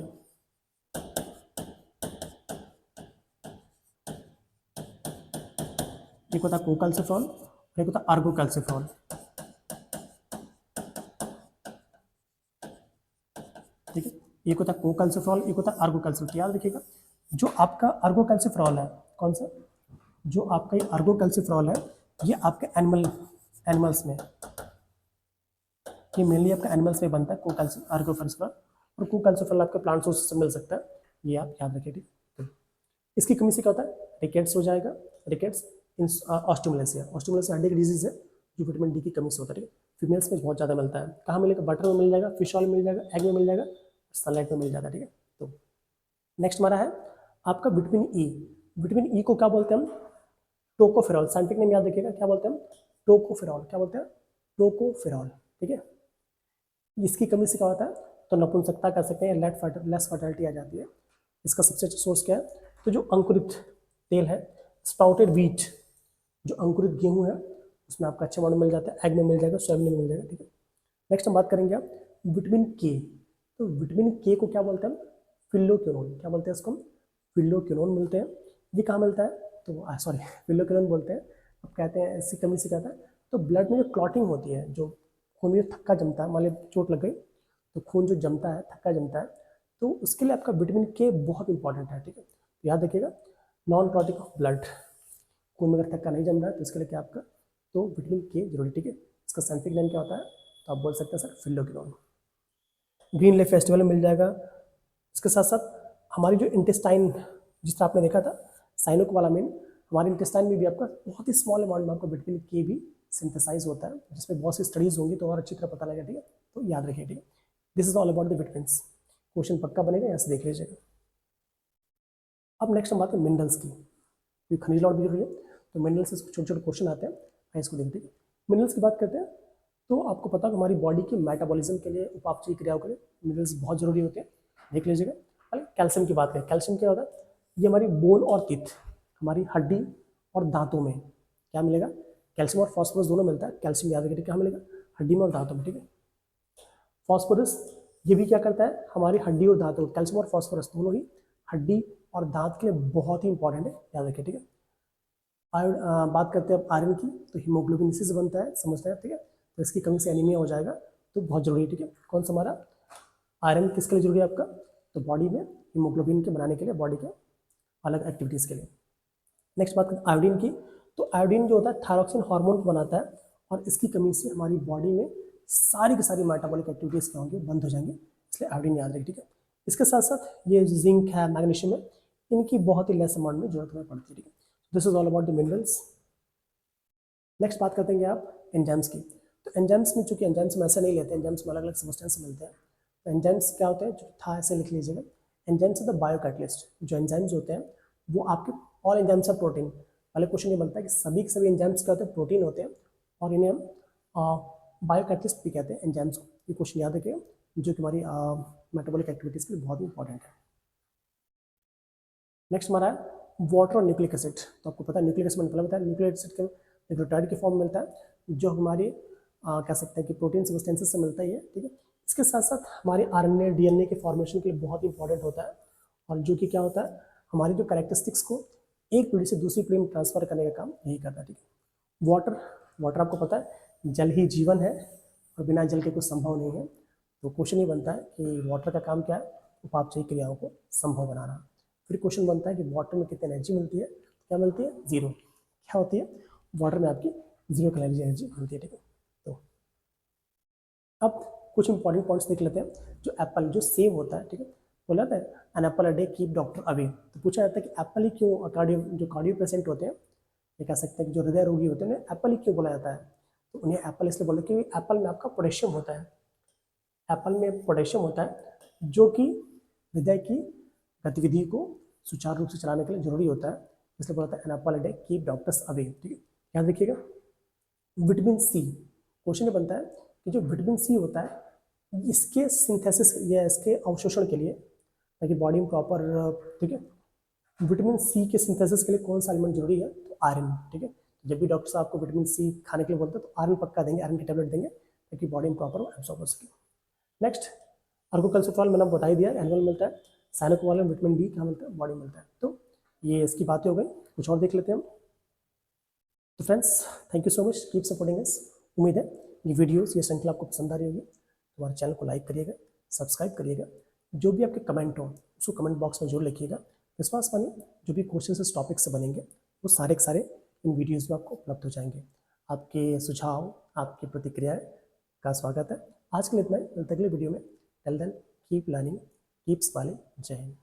एक होता है को कैल्सीफेरॉल और एक होता है आर्गो कैल्सीफेरॉल, ठीक है। एक होता है को कैल्सीफेरॉल, एक होता है आर्गो कैल्सीफेरॉल, याद रखिएगा। जो आपका आर्गो कैल्सीफेरॉल है, कौन सा, जो आपका ये आर्गो कैल्सीफेरॉल है, ये आपके एनिमल्स में, ये मेनली आपका एनिमल्स में बनता है को आर्गो कैल्सीफेरॉल, और को कैल्सीफेरॉल आपके प्लांट सोर्स से मिल सकता है, ये आप याद रखिए, ठीक है। इसकी कमी से क्या होता है, रिकेट्स हो जाएगा, रिकेट्स इन ऑस्टियोमलेसिया, ऑस्टियोमलेसिया हड्डी की डिजीज है, जो विटामिन डी की कमी से होता है, ठीक है। फीमेल्स में बहुत ज़्यादा मिलता है, कहाँ मिलेगा, बटर में मिल जाएगा, फिश ऑयल में मिल जाएगा, एग में मिल जाएगा, सनलाइट में मिल जाता है, ठीक है। तो नेक्स्ट हमारा है आपका विटामिन ई। विटामिन ई को क्या बोलते हैं हम, टोकोफेरॉल, साइंटिफिक नेम याद रखिएगा, क्या बोलते हैं हम, टोकोफेरॉल, क्या बोलते हैं, टोकोफेरॉल, ठीक है। इसकी कमी से क्या होता है, तो नपुंसकता कर सकते हैं, लेस फर्टिलिटी आ जाती है। इसका सबसे अच्छा सोर्स क्या है, तो जो अंकुरित तेल है, स्प्राउटेड व्हीट, जो अंकुरित गेहूं है, उसमें आपका अच्छा मानो मिल जाता है, एग में मिल जाएगा, सोयाबीन में मिल जाएगा, ठीक है। नेक्स्ट हम बात करेंगे आप विटामिन के। तो विटामिन के को क्या बोलते हैं, फिल्लोक्विनोन, क्या बोलते हैं इसको, फिल्लोक्विनोन मिलते हैं। ये कहाँ मिलता है, तो सॉरी फिल्लोक्विनोन बोलते हैं। अब कहते हैं इसकी कमी से क्या होता है, तो ब्लड में जो क्लॉटिंग होती है, जो खून में थक्का जमता है, मान ली चोट लग गई तो खून जो जमता है, थक्का जमता है, तो उसके लिए आपका विटामिन के बहुत इंपॉर्टेंट है, ठीक है। तो याद रखिएगा, नॉन क्लॉटिंग ऑफ ब्लड, खून में अगर थक्का नहीं जम रहा है तो इसके लिए क्या आपका, तो विटामिन के जरूरी, ठीक है। इसका साइंटिफिक नेम क्या होता है, तो आप बोल सकते हैं सर फिल्लोक्विनोन। ग्रीन लीफ फेस्टिवल में मिल जाएगा। इसके साथ साथ हमारी जो इंटेस्टाइन, जिस तरह आपने देखा था साइनोकोबालामिन, हमारे इंटेस्टाइन में भी आपका बहुत ही स्मॉल अमाउंट में आपको विटामिन के भी सिंथेसाइज होता है, जिसमें बहुत सी स्टडीज होंगी तो और अच्छी तरह पता लगेगा, ठीक है। तो याद रखिए, ठीक है। This is all about the vitamin. Question पक्का बनेगा, यहाँ से देख लीजिएगा। अब नेक्स्ट हम बात करें मिनरल्स की, क्योंकि खनिज लौट भी जरूरी है, तो मिनरल्स से छोटे छोटे क्वेश्चन आते हैं, आइए इसको देखते हैं। मिनरल्स की बात करते हैं, तो आपको पता है हमारी बॉडी की मेटाबॉलिज्म के लिए, उपापचयी क्रियाओं के लिए मिनरल्स बहुत जरूरी होते हैं, देख लीजिएगा। पहले कैल्शियम की बात करें, कैल्शियम क्या होता है, ये हमारी बोन और टीथ, हमारी हड्डी और दांतों में क्या मिलेगा, कैल्शियम और फॉस्फोरस दोनों मिलता है। कैल्शियम याद रखिए, क्या मिलेगा, हड्डी में और दांतों में, ठीक है। फॉस्फोरस ये भी क्या करता है, हमारी हड्डी और दांतों, कैल्शियम और फॉस्फोरस दोनों ही हड्डी और दांत के लिए बहुत ही इंपॉर्टेंट है, याद रखिए, ठीक है। बात करते हैं अब आयरन की, तो हीमोग्लोबिन इसी से बनता है, समझते हैं, ठीक है। तो इसकी कमी से एनीमिया हो जाएगा, तो बहुत जरूरी है, ठीक है। कौन सा हमारा आयरन किसके लिए जरूरी है आपका, तो बॉडी में हीमोग्लोबिन के बनाने के लिए, बॉडी के अलग एक्टिविटीज़ के लिए। नेक्स्ट बात करते हैं आयोडीन की, तो आयोडीन जो होता है थायरॉक्सिन हार्मोन को बनाता है, और इसकी कमी से हमारी बॉडी में सारी की सारी मेटाबॉलिक एक्टिविटीज़ क्या होंगी, बंद हो जाएंगी, इसलिए आयोडीन याद रखिए, ठीक है। इसके साथ साथ ये जिंक है, मैग्नीशियम है, इनकी बहुत ही लेस अमाउंट में जरूरत हमें पड़ती है, ठीक है। This is all about the minerals. Next बात करते हैं आप एंजाइम्स की, तो एंजाइम्स में, चूंकि एंजाइम्स में ऐसे नहीं लेते, एंजाइम्स में अलग अलग सब्सटेंस मिलते हैं, तो एंजाइम्स क्या होते हैं, जो था ऐसे लिख लीजिएगा, एंजाइम्स द बायो कैटलिस्ट। जो एंजाइम्स होते हैं वो आपके, ऑल एंजाइम्स आर प्रोटीन। पहले क्वेश्चन ये बनता है कि सभी के सभी एंजाइम्स क्या होते हैं, प्रोटीन होते हैं, और इन्हें हम बायो कैटलिस्ट भी कहते हैं एंजाइम्स को। ये क्वेश्चन याद रखिएगा, जो कि हमारी मेटाबॉलिक एक्टिविटीज़ के लिए बहुत इंपॉर्टेंट है। नेक्स्ट हमारा है वाटर और न्यूक्लिक एसिड। तो आपको पता है न्यूक्लिक एसिड, मैंने पहले बताया, न्यूक्लिक एसिड के न्यूक्लियोटाइड के फॉर्म में मिलता है, जो हमारी कह सकते हैं कि प्रोटीन सब्सटेंसेस से मिलता ही है, ठीक है। इसके साथ साथ हमारे आरएनए डीएनए के फॉर्मेशन के लिए बहुत इंपॉर्टेंट होता है, और जो कि क्या होता है, हमारी जो कैरेक्टरिस्टिक्स को एक पीढ़ी से दूसरी पीढ़ी में ट्रांसफर करने का काम यही करता है, ठीक है। वाटर आपको पता है जल ही जीवन है, और बिना जल के कुछ संभव नहीं है। तो क्वेश्चन ये बनता है कि वाटर का काम क्या है, उपापचयी क्रियाओं को संभव बनाना। फिर क्वेश्चन बनता है कि वाटर में कितनी एनर्जी मिलती है, क्या मिलती है, जीरो। क्या होती है, वाटर में आपकी जीरो कैलोरी एनर्जी मिलती है, ठीक है। तो अब कुछ इंपॉर्टेंट पॉइंट्स देख लेते हैं। जो एप्पल, जो सेब होता है, ठीक है, बोला जाता है an apple a day keep doctor away. तो पूछा जाता है कि एप्पल ही क्यों, कार्डियो, जो कार्डियो पेशेंट होते हैं, ये कह सकते हैं कि जो हृदय रोगी होते हैं, उन्हें एप्पल ही क्यों बोला जाता है? तो उन्हें एप्पल इसलिए बोलते हैं क्योंकि एप्पल में आपका पोटेशियम होता है। एप्पल में पोटेशियम होता है जो कि हृदय की गतिविधि को सुचारू रूप से चलाने के लिए जरूरी होता है, इसलिए बोला था an apple a day keep doctors away. ठीक है, याद रखिएगा। विटामिन सी, क्वेश्चन ये बनता है कि जो विटामिन सी होता है, इसके सिंथेसिस या इसके अवशोषण के लिए, ताकि बॉडी में प्रॉपर, ठीक है, विटामिन सी के सिंथेसिस के लिए कौन सा एलिमेंट जरूरी है? तो आयरन। ठीक है, जब भी डॉक्टर साहब आपको विटामिन सी खाने के लिए बोलते हैं तो आयरन पक्का देंगे, आयरन की टैबलेट देंगे ताकि बॉडी में प्रॉपर एब्सॉर्ब हो सके। नेक्स्ट, अर्गोकल्सिफरॉल मैंने बता ही दिया, एनुअल मिलता है। साइनोकोबाल में विटामिन डी क्या मिलता है? बॉडी मिलता है। तो ये इसकी बातें हो गई, कुछ और देख लेते हैं हम। तो friends, thank you so much, keep supporting us. उम्मीद है ये वीडियोस, ये श्रृंखला आपको पसंद आ रही होगी। हमारे चैनल को लाइक करिएगा, सब्सक्राइब करिएगा। जो भी आपके कमेंट हो उसको कमेंट बॉक्स में जरूर लिखिएगा। विश्वास मानिए, जो भी क्वेश्चन इस टॉपिक से बनेंगे वो सारे के सारे इन वीडियोज़ में आपको उपलब्ध हो जाएंगे। आपके सुझाव, आपकी प्रतिक्रियाएँ का स्वागत है। आज के लिए इतना ही, मिलते हैं अगले वीडियो में। Till then keep learning, keep smiling. जय हिंद।